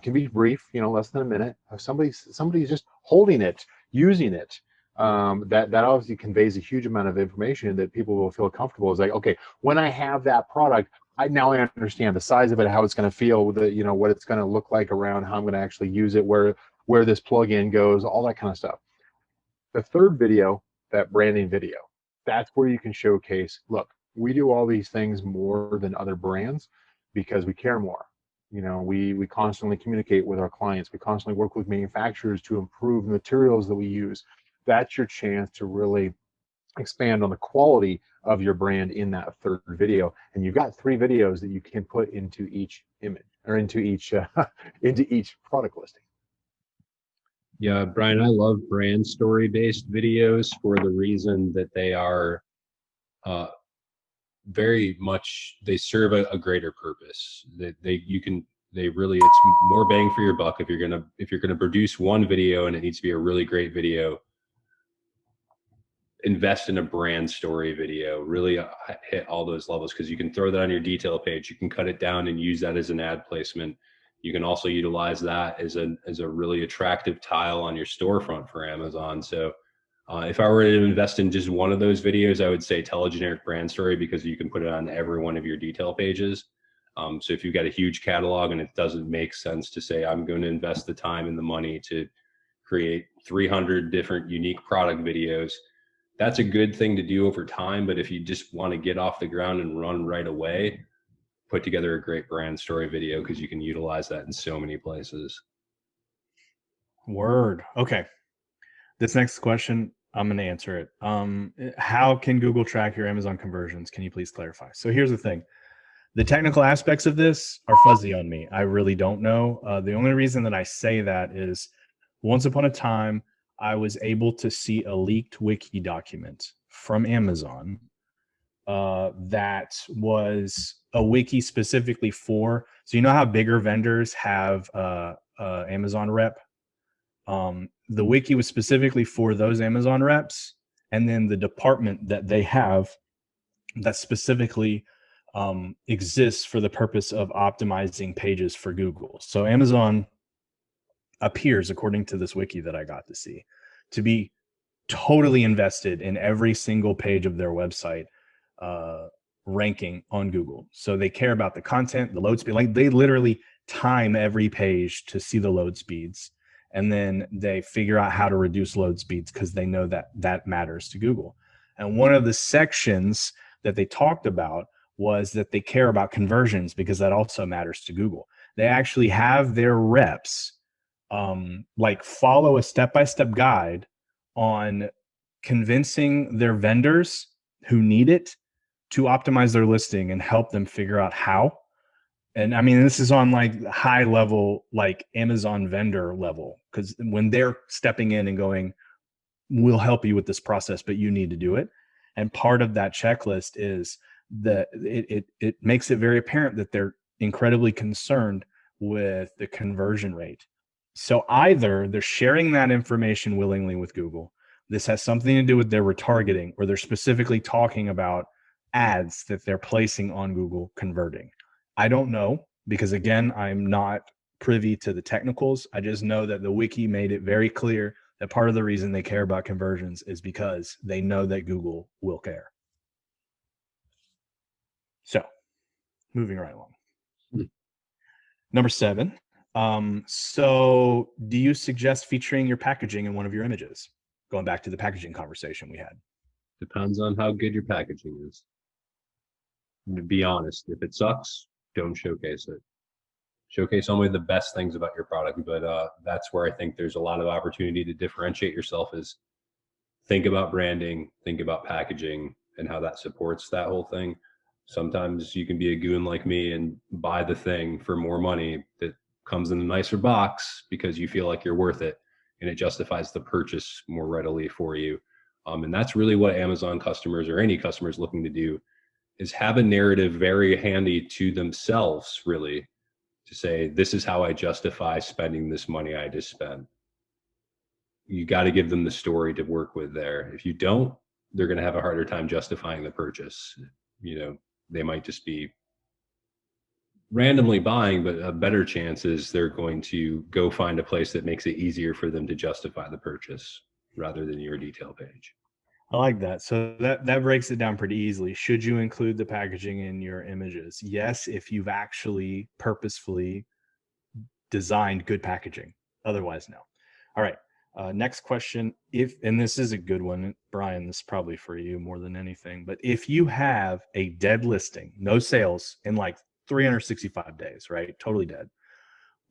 Can be brief, less than a minute. Somebody's just holding it, using it. That obviously conveys a huge amount of information that people will feel comfortable. It's like, okay, when I have that product, I understand the size of it, how it's going to feel, with it, what it's going to look like around, how I'm going to actually use it, where this plug-in goes, all that kind of stuff. The third video, that branding video, that's where you can showcase, look, we do all these things more than other brands because we care more. We constantly communicate with our clients. We constantly work with manufacturers to improve the materials that we use. That's your chance to really expand on the quality of your brand in that third video. And you've got 3 videos that you can put into each image, or into each product listing. Yeah, Brian, I love brand story based videos for the reason that they are very much, they serve a greater purpose. It's more bang for your buck if you're gonna produce one video and it needs to be a really great video. Invest in a brand story video, really hit all those levels, because you can throw that on your detail page. You can cut it down and use that as an ad placement. You can also utilize that as a really attractive tile on your storefront for Amazon. So if I were to invest in just one of those videos, I would say tell a generic brand story, because you can put it on every one of your detail pages. So if you've got a huge catalog and it doesn't make sense to say, I'm going to invest the time and the money to create 300 different unique product videos, that's a good thing to do over time. But if you just want to get off the ground and run right away, put together a great brand story video, because you can utilize that in so many places. Word. Okay. This next question, I'm going to answer it. How can Google track your Amazon conversions? Can you please clarify? So here's the thing. The technical aspects of this are fuzzy on me. I really don't know. The only reason that I say that is, once upon a time, I was able to see a leaked wiki document from Amazon that was a wiki specifically for, so how bigger vendors have Amazon rep? The wiki was specifically for those Amazon reps, and then the department that they have that specifically exists for the purpose of optimizing pages for Google. So Amazon appears, according to this wiki that I got to see, to be totally invested in every single page of their website ranking on Google. So they care about the content, the load speed. Like, they literally time every page to see the load speeds, and then they figure out how to reduce load speeds because they know that that matters to Google. And one of the sections that they talked about was that they care about conversions because that also matters to Google. They actually have their reps follow a step-by-step guide on convincing their vendors who need it to optimize their listing and help them figure out how. And I mean, this is on high level, Amazon vendor level, because when they're stepping in and going, we'll help you with this process, but you need to do it. And part of that checklist is that it makes it very apparent that they're incredibly concerned with the conversion rate. So either they're sharing that information willingly with Google. This has something to do with their retargeting, or they're specifically talking about ads that they're placing on Google converting. I don't know, because again, I'm not privy to the technicals. I just know that the wiki made it very clear that part of the reason they care about conversions is because they know that Google will care. So moving right along. Number 7. So do you suggest featuring your packaging in one of your images? Going back to the packaging conversation we had. Depends on how good your packaging is. To be honest, if it sucks, don't showcase it. Showcase only the best things about your product, but that's where I think there's a lot of opportunity to differentiate yourself. Is think about branding, think about packaging, and how that supports that whole thing. Sometimes you can be a goon like me and buy the thing for more money that comes in a nicer box because you feel like you're worth it, and it justifies the purchase more readily for you. And that's really what Amazon customers or any customers looking to do, is have a narrative very handy to themselves, really, to say, this is how I justify spending this money I just spent. You got to give them the story to work with there. If you don't, they're going to have a harder time justifying the purchase. You know, they might just be randomly buying, but a better chance is they're going to go find a place that makes it easier for them to justify the purchase rather than your detail page. I like that. So that breaks it down pretty easily. Should you include the packaging in your images? Yes, if you've actually purposefully designed good packaging. Otherwise, no. All right. Next question. And this is a good one, Brian, this is probably for you more than anything, but if you have a dead listing, no sales in like 365 days, right? Totally dead.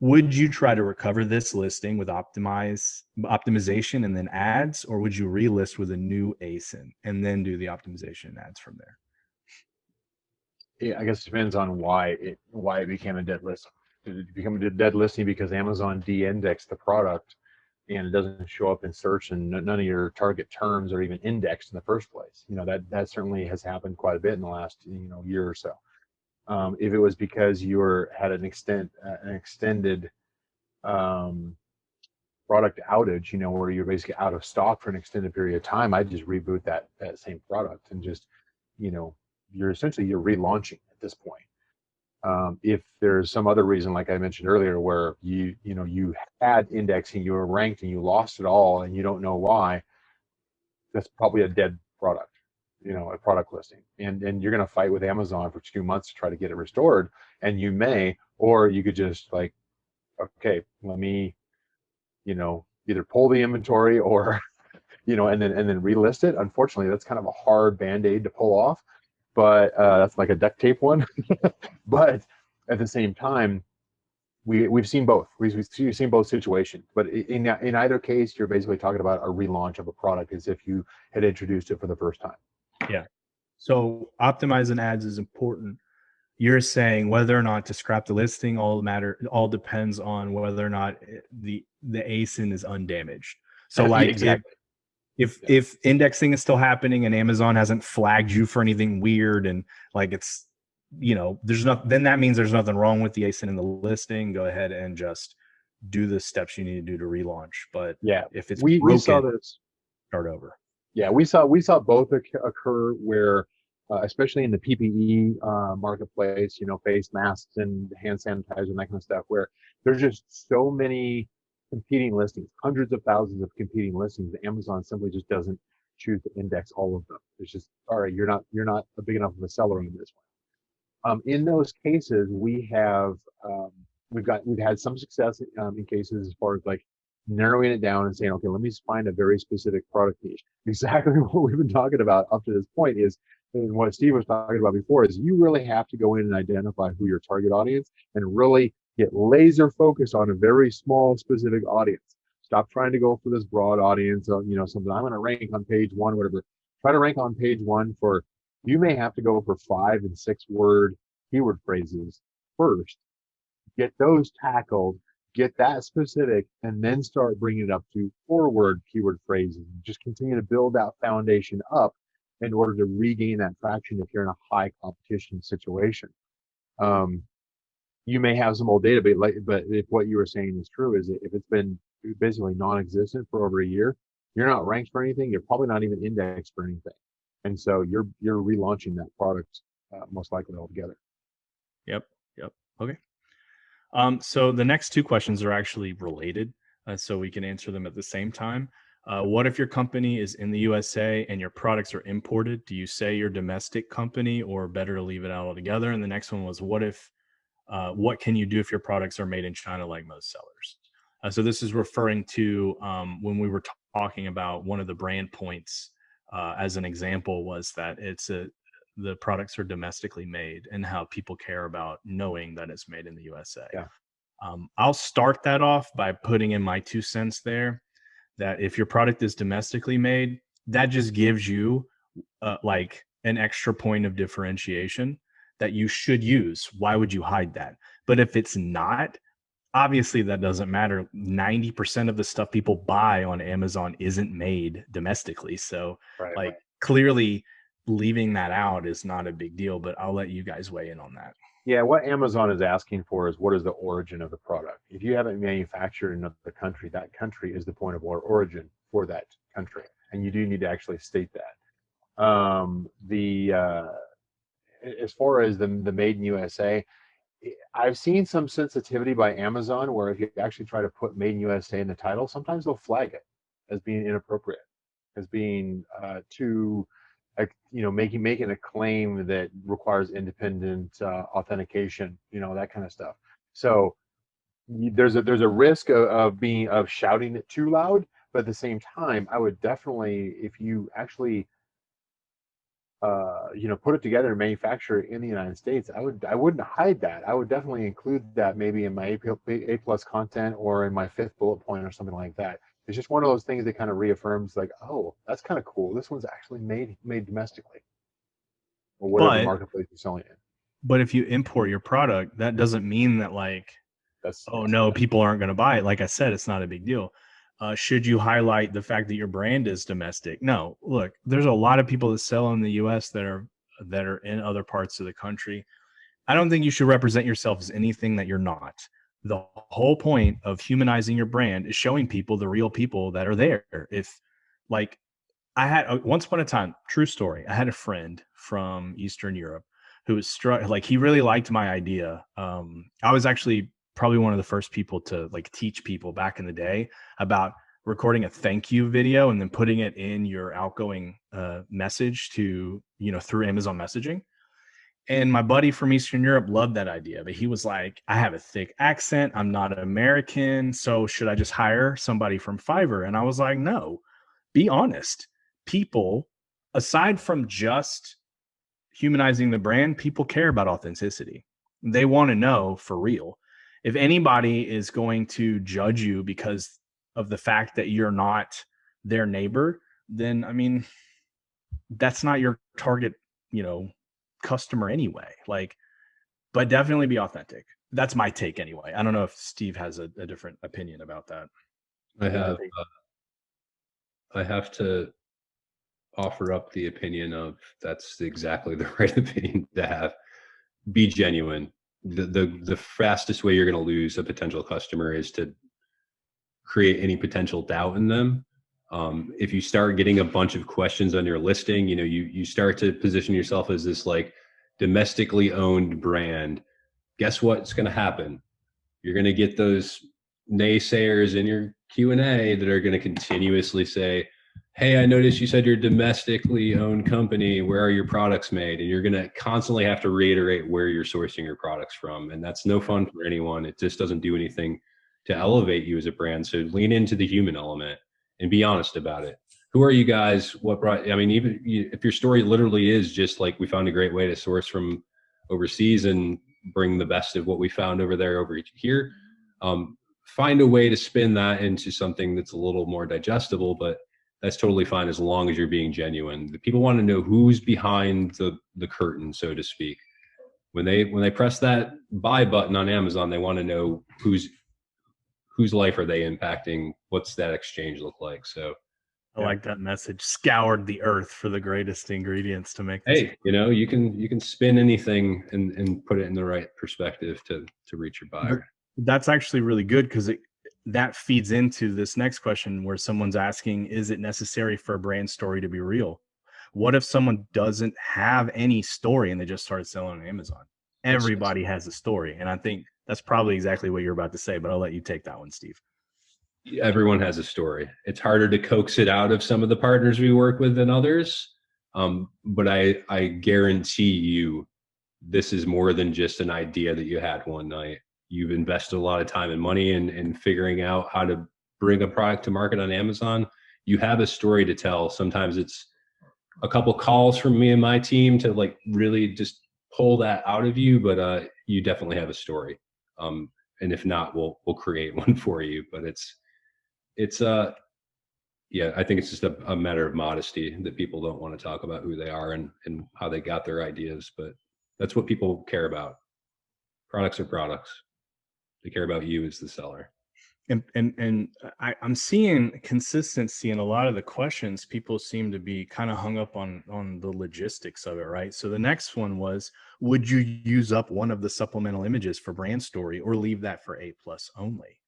Would you try to recover this listing with optimization and then ads, or would you relist with a new ASIN and then do the optimization and ads from there? Yeah, I guess it depends on why it became a dead listing. Did it become a dead listing because Amazon de-indexed the product and it doesn't show up in search, and none of your target terms are even indexed in the first place? You know, that certainly has happened quite a bit in the last year or so. If it was because you had an extended product outage, where you're basically out of stock for an extended period of time, I'd just reboot that same product and just, you're relaunching at this point. If there's some other reason, like I mentioned earlier, where you had indexing, you were ranked, and you lost it all, and you don't know why, that's probably a dead product, a product listing. And you're going to fight with Amazon for 2 months to try to get it restored, and you may, or you could just like, okay, let me, either pull the inventory or, and then relist it. Unfortunately, that's kind of a hard Band-Aid to pull off, but that's like a duct tape one. But at the same time, we've seen both. We've seen both situations. But in either case, you're basically talking about a relaunch of a product as if you had introduced it for the first time. Yeah. So optimizing ads is important. You're saying whether or not to scrap the listing, all depends on whether or not the ASIN is undamaged. So like exactly. If indexing is still happening and Amazon hasn't flagged you for anything weird, and like it's, there's not, then that means there's nothing wrong with the ASIN in the listing. Go ahead and just do the steps you need to do to relaunch. But yeah, if it's we saw this, start over. Yeah, we saw both occur where, especially in the PPE marketplace, face masks and hand sanitizer and that kind of stuff, where there's just so many competing listings, hundreds of thousands of competing listings, that Amazon simply just doesn't choose to index all of them. It's just, all right, you're not a big enough of a seller on this one. In those cases, we've had some success in cases as far as like narrowing it down and saying, okay, let me just find a very specific product niche. Exactly what we've been talking about up to this point is, and what Steve was talking about before, is you really have to go in and identify who your target audience, and really get laser focused on a very small specific audience. Stop trying to go for this broad audience of, something I'm going to rank on page 1, whatever. Try to rank on page 1 for, you may have to go for 5 and 6 word keyword phrases first. Get those tackled, get that specific, and then start bringing it up to 4-word keyword phrases. Just continue to build that foundation up in order to regain that traction if you're in a high competition situation. You may have some old data, but if what you were saying is true, is if it's been basically non-existent for over a year, you're not ranked for anything, you're probably not even indexed for anything. And so you're relaunching that product most likely altogether. Yep. Okay. So the next two questions are actually related, so we can answer them at the same time. What if your company is in the USA and your products are imported? Do you say you're a domestic company, or better to leave it out altogether? And the next one was, what can you do if your products are made in China like most sellers? So this is referring to when we were talking about one of the brand points as an example, was that the products are domestically made, and how people care about knowing that it's made in the USA. Yeah. I'll start that off by putting in my 2 cents there, that if your product is domestically made, that just gives you like an extra point of differentiation that you should use. Why would you hide that? But if it's not, obviously that doesn't matter. 90% of the stuff people buy on Amazon isn't made domestically. So Right. clearly leaving that out is not a big deal, but I'll let you guys weigh in on that. Yeah, what Amazon is asking for is, what is the origin of the product? If you have it manufactured in another country, that country is the point of origin for that country, and you do need to actually state that. As far as the made in USA, I've seen some sensitivity by Amazon where if you actually try to put made in USA in the title, sometimes they'll flag it as being inappropriate, as being too, making a claim that requires independent authentication, that kind of stuff. So there's a risk of shouting it too loud, but at the same time, I would definitely, if you actually put it together and manufacture it in the United States, I wouldn't hide that. I would definitely include that maybe in my A plus content, or in my 5th bullet point, or something like that. It's just one of those things that kind of reaffirms, like, oh, that's kind of cool. This one's actually made domestically, or whatever marketplace you're selling in. But if you import your product, that doesn't mean that people aren't going to buy it. Like I said, it's not a big deal. Should you highlight the fact that your brand is domestic? No. Look, there's a lot of people that sell in the US that are in other parts of the country. I don't think you should represent yourself as anything that you're not. The whole point of humanizing your brand is showing people the real people that are there. If, like, I had once upon a time, true story, I had a friend from Eastern Europe who was he really liked my idea. I was actually probably one of the first people to teach people back in the day about recording a thank you video and then putting it in your outgoing message to, through Amazon messaging. And my buddy from Eastern Europe loved that idea, but he was like, I have a thick accent, I'm not American, so should I just hire somebody from Fiverr? And I was like, no, be honest. People, aside from just humanizing the brand, people care about authenticity. They want to know for real. If anybody is going to judge you because of the fact that you're not their neighbor, then, I mean, that's not your target, customer anyway. But definitely be authentic. That's my take anyway. I don't know if Steve has a different opinion about that. I have to offer up the opinion of that's exactly the right opinion to have. Be genuine. The fastest way you're going to lose a potential customer is to create any potential doubt in them. If you start getting a bunch of questions on your listing, you start to position yourself as this domestically owned brand. Guess what's going to happen? You're going to get those naysayers in your Q&A that are going to continuously say, hey, I noticed you said you're a domestically owned company. Where are your products made? And you're going to constantly have to reiterate where you're sourcing your products from. And that's no fun for anyone. It just doesn't do anything to elevate you as a brand. So lean into the human element and be honest about it. Who are you guys? What brought, even if your story literally is just like, we found a great way to source from overseas and bring the best of what we found over there over here, find a way to spin that into something that's a little more digestible, but that's totally fine as long as you're being genuine. The people want to know who's behind the curtain, so to speak. When they press that buy button on Amazon, they want to know whose life are they impacting? What's that exchange look like? So I like that message. Scoured the earth for the greatest ingredients to make this. Hey, you can spin anything and put it in the right perspective to reach your buyer. That's actually really good, because that feeds into this next question where someone's asking, is it necessary for a brand story to be real? What if someone doesn't have any story and they just started selling on Amazon? Everybody has a story. And I think That's probably exactly what you're about to say, but I'll let you take that one, Steve. Everyone has a story. It's harder to coax it out of some of the partners we work with than others. But I guarantee you, this is more than just an idea that you had one night. You've invested a lot of time and money in figuring out how to bring a product to market on Amazon. You have a story to tell. Sometimes it's a couple calls from me and my team to like really just pull that out of you, but you definitely have a story. And if not, we'll create one for you. But yeah, I think it's just a matter of modesty that people don't want to talk about who they are and how they got their ideas. But that's what people care about. Products are products. They care about you as the seller. And I'm seeing consistency in a lot of the questions. People seem to be kind of hung up on the logistics of it, right? So the next one was, would you use up one of the supplemental images for brand story or leave that for A+ only?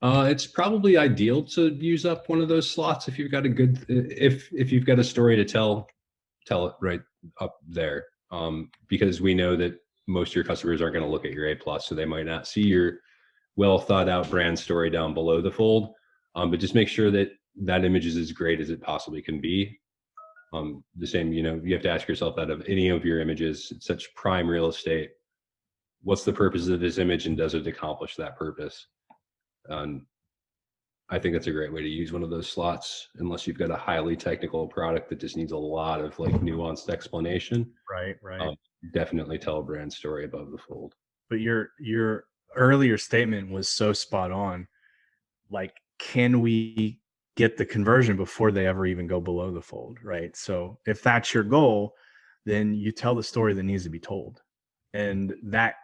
It's probably ideal to use up one of those slots if you've got a good, if you've got a story to tell it right up there. Because we know that most of your customers aren't going to look at your A+, so they might not see your well thought out brand story down below the fold. But just make sure that that image is as great as it possibly can be. The same, you know, you have to ask yourself that of any of your images, it's such prime real estate. What's the purpose of this image and does it accomplish that purpose? I think that's a great way to use one of those slots, unless you've got a highly technical product that just needs a lot of like nuanced explanation. Right. Definitely tell a brand story above the fold. But your earlier statement was so spot on. Like, can we get the conversion before they ever even go below the fold, right? So if that's your goal, then you tell the story that needs to be told. And that,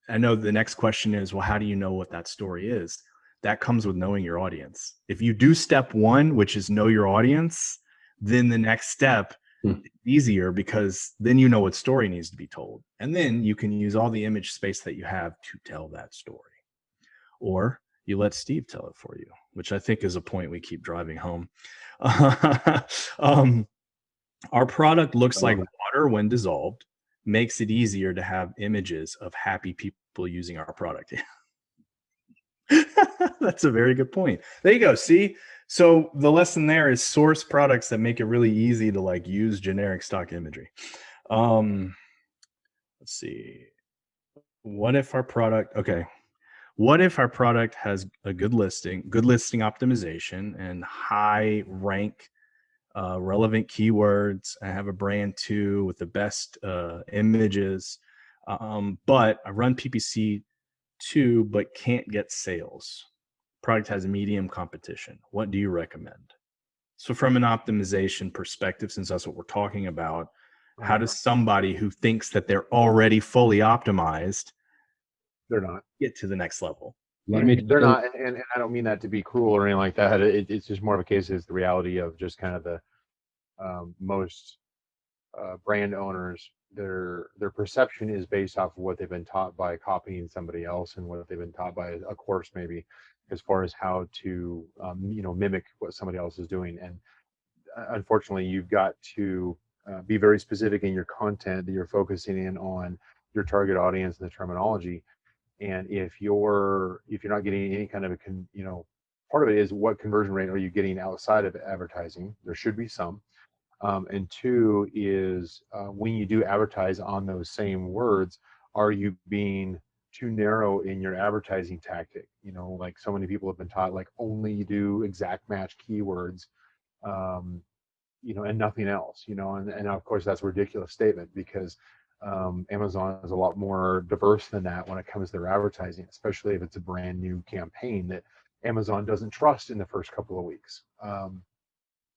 I know the next question is, well, how do you know what that story is? That comes with knowing your audience. If you do step one, which is know your audience, then the next step is easier, because then you know what story needs to be told. And then you can use all the image space that you have to tell that story. Or you let Steve tell it for you, which I think is a point we keep driving home. Our product looks like water when dissolved, makes it easier to have images of happy people using our product. That's a very good point. There you go. See, so the lesson there is source products that make it really easy to like use generic stock imagery. Let's see. What if our product has a good listing optimization and high rank relevant keywords? I have a brand too with the best images, but I run PPC too, but can't get sales. Product has medium competition. What do you recommend? So from an optimization perspective, since that's what we're talking about, how does somebody who thinks that they're already fully optimized, they're not, get to the next level? They're not, and I don't mean that to be cruel or anything like that. It's just more of a case is the reality of just kind of the most brand owners, their perception is based off of what they've been taught by copying somebody else and what they've been taught by a course, maybe, as far as how to mimic what somebody else is doing. And unfortunately, you've got to be very specific in your content, that you're focusing in on your target audience and the terminology. And if you're not getting any kind of part of it is, what conversion rate are you getting outside of advertising? There should be some. And two is, when you do advertise on those same words, are you being too narrow in your advertising tactic? Like so many people have been taught, like only do exact match keywords, and nothing else, and of course that's a ridiculous statement, because Amazon is a lot more diverse than that when it comes to their advertising, especially if it's a brand new campaign that Amazon doesn't trust in the first couple of weeks.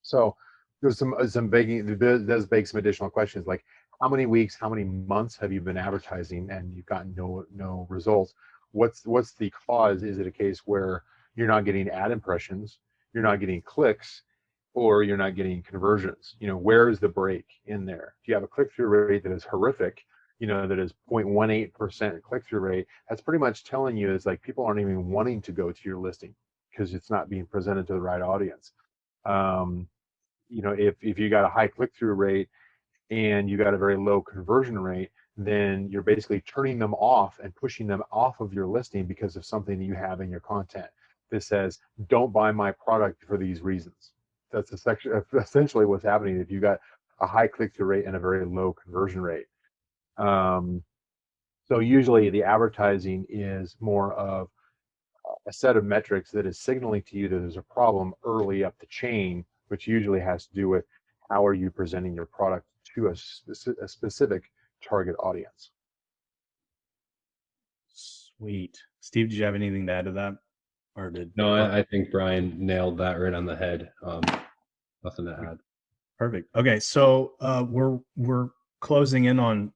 So there's some begging, it does beg some additional questions, like how many weeks, how many months have you been advertising and you've gotten no results? What's the cause? Is it a case where you're not getting ad impressions, you're not getting clicks, or you're not getting conversions? Where is the break in there? Do you have a click-through rate that is horrific, that is 0.18% click-through rate? That's pretty much telling you it's like people aren't even wanting to go to your listing because it's not being presented to the right audience. If you got a high click-through rate and you got a very low conversion rate, then you're basically turning them off and pushing them off of your listing because of something that you have in your content that says, don't buy my product for these reasons. That's essentially what's happening if you got a high click-through rate and a very low conversion rate. So usually the advertising is more of a set of metrics that is signaling to you that there's a problem early up the chain, which usually has to do with how are you presenting your product to a specific target audience. Sweet. Steve, did you have anything to add to that? Or did No, I think Brian nailed that right on the head. Nothing to add. Perfect. Okay, so we're closing in on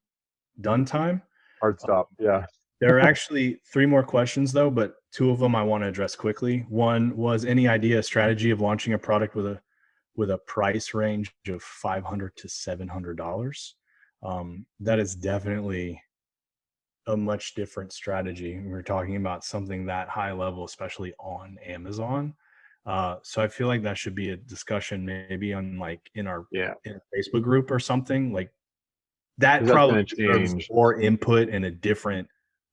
done time. Hard stop. Yeah. There are actually 3 more questions though, but 2 of them I want to address quickly. One was any idea, strategy of launching a product with a price range of $500 to $700. That is definitely a much different strategy. We're talking about something that high level, especially on Amazon. So I feel like that should be a discussion maybe on like in our Facebook group or something like that. Probably deserves more input in a different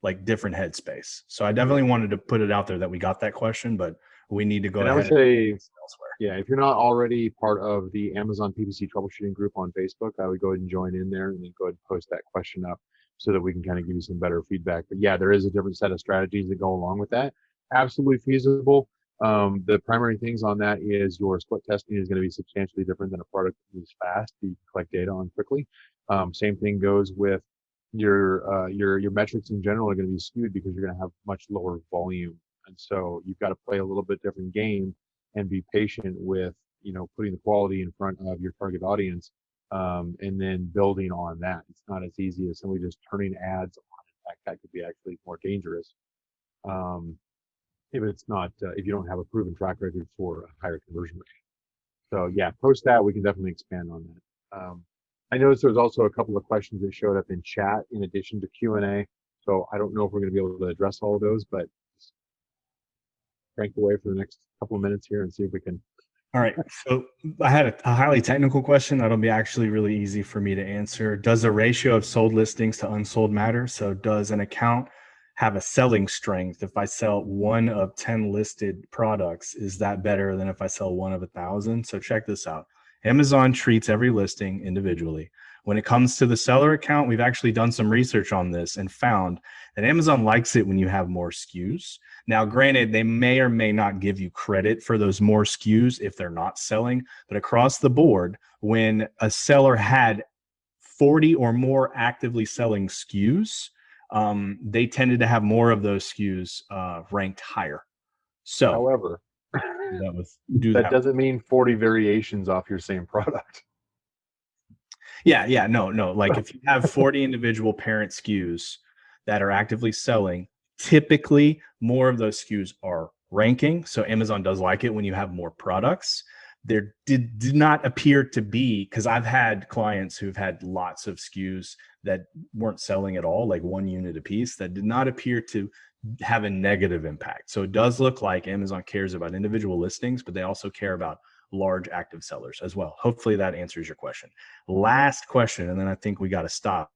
headspace. So I definitely wanted to put it out there that we got that question, but we need to go ahead. I would say, elsewhere. If you're not already part of the Amazon PPC troubleshooting group on Facebook, I would go ahead and join in there and then go ahead and post that question up so that we can kind of give you some better feedback. But yeah, there is a different set of strategies that go along with that. Absolutely feasible. The primary things on that is your split testing is going to be substantially different than a product that moves fast, that you can collect data on quickly. Same thing goes with your metrics in general are going to be skewed because you're going to have much lower volume. And so you've got to play a little bit different game and be patient with, putting the quality in front of your target audience, and then building on that. It's not as easy as simply just turning ads on. In fact, that could be actually more dangerous. If it's not, if you don't have a proven track record for a higher conversion rate. So yeah, post that. We can definitely expand on that. I noticed there's also a couple of questions that showed up in chat in addition to Q&A. So I don't know if we're going to be able to address all of those, but just crank away for the next couple of minutes here and see if we can. All right. So I had a highly technical question that'll be actually really easy for me to answer. Does a ratio of sold listings to unsold matter? So does an account have a selling strength? If I sell 1 of 10 listed products, is that better than if I sell 1 of 1,000? So check this out. Amazon treats every listing individually. When it comes to the seller account, we've actually done some research on this and found that Amazon likes it when you have more SKUs. Now, granted, they may or may not give you credit for those more SKUs if they're not selling, but across the board, when a seller had 40 or more actively selling SKUs, they tended to have more of those SKUs ranked higher. So, however, that doesn't mean 40 variations off your same product. No. Like if you have 40 individual parent SKUs that are actively selling, typically more of those SKUs are ranking. So Amazon does like it when you have more products. There did not appear to be, because I've had clients who've had lots of SKUs that weren't selling at all, like 1 unit a piece, that did not appear to have a negative impact. So it does look like Amazon cares about individual listings, but they also care about large active sellers as well. Hopefully that answers your question. Last question, and then I think we got to stop.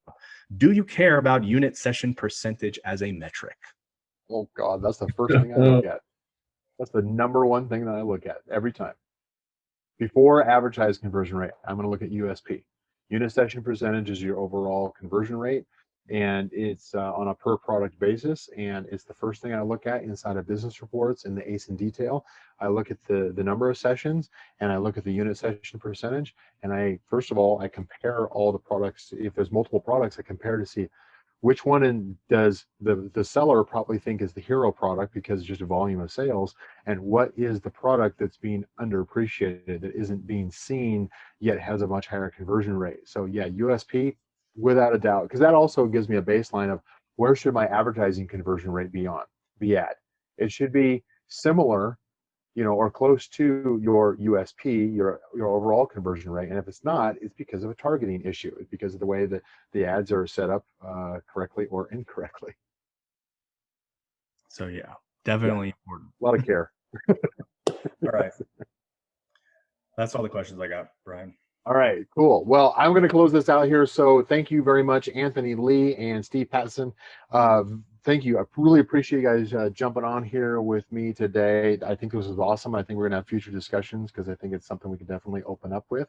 Do you care about unit session percentage as a metric? Oh God, that's the first thing I look at. That's the number one thing that I look at every time. Before advertised conversion rate, I'm going to look at USP. Unit session percentage is your overall conversion rate, and it's on a per product basis, and it's the first thing I look at inside of business reports in the ACE in detail. I look at the number of sessions, and I look at the unit session percentage, and first of all I compare all the products. If there's multiple products, I compare to see which one does the seller probably think is the hero product because it's just a volume of sales, and what is the product that's being underappreciated, that isn't being seen yet has a much higher conversion rate. So yeah, USP without a doubt, because that also gives me a baseline of where should my advertising conversion rate be at. It should be similar, or close to your USP, your overall conversion rate. And if it's not, it's because of a targeting issue. It's because of the way that the ads are set up correctly or incorrectly. So yeah, definitely important. A lot of care. All right. That's all the questions I got, Brian. All right, cool. Well, I'm going to close this out here. So thank you very much, Anthony Lee and Steve Pattison. Thank you. I really appreciate you guys jumping on here with me today. I think this was awesome. I think we're going to have future discussions because I think it's something we can definitely open up with.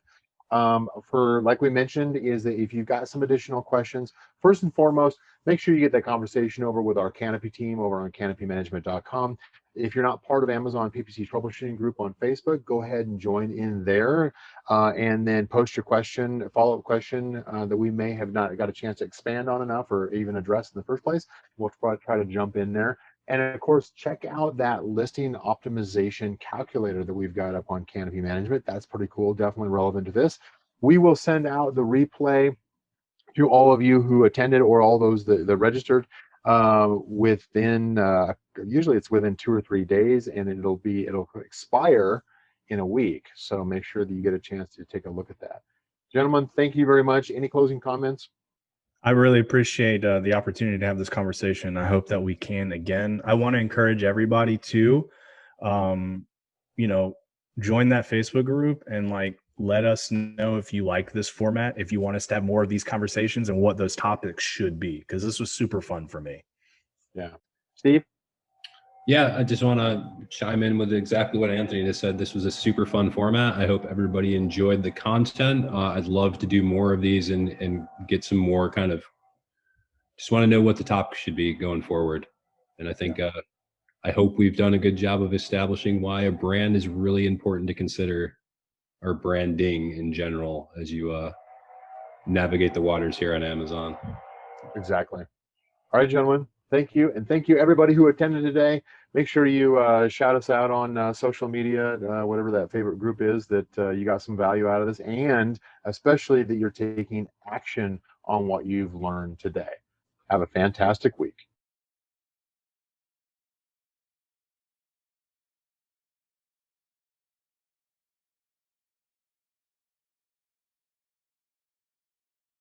For like we mentioned, is that if you've got some additional questions, first and foremost, make sure you get that conversation over with our Canopy team over on canopymanagement.com. If you're not part of Amazon PPC troubleshooting group on Facebook, go ahead and join in there, and then post your question, follow-up question that we may have not got a chance to expand on enough or even address in the first place. We'll try to jump in there. And of course, check out that listing optimization calculator that we've got up on Canopy Management. That's pretty cool, definitely relevant to this. We will send out the replay to all of you who attended or all those that registered within, usually it's within 2 or 3 days, and it'll expire in a week. So make sure that you get a chance to take a look at that. Gentlemen, thank you very much. Any closing comments? I really appreciate the opportunity to have this conversation. I hope that we can again. I want to encourage everybody to, you know, join that Facebook group and like let us know if you like this format, if you want us to have more of these conversations and what those topics should be, because this was super fun for me. Yeah. Steve? Yeah, I just want to chime in with exactly what Anthony just said. This was a super fun format. I hope everybody enjoyed the content. I'd love to do more of these and get some more kind of, just want to know what the topic should be going forward. And I think, I hope we've done a good job of establishing why a brand is really important to consider, or branding in general, as you navigate the waters here on Amazon. Exactly. All right, gentlemen. Thank you. And thank you, everybody who attended today. Make sure you shout us out on social media, whatever that favorite group is, that you got some value out of this, and especially that you're taking action on what you've learned today. Have a fantastic week.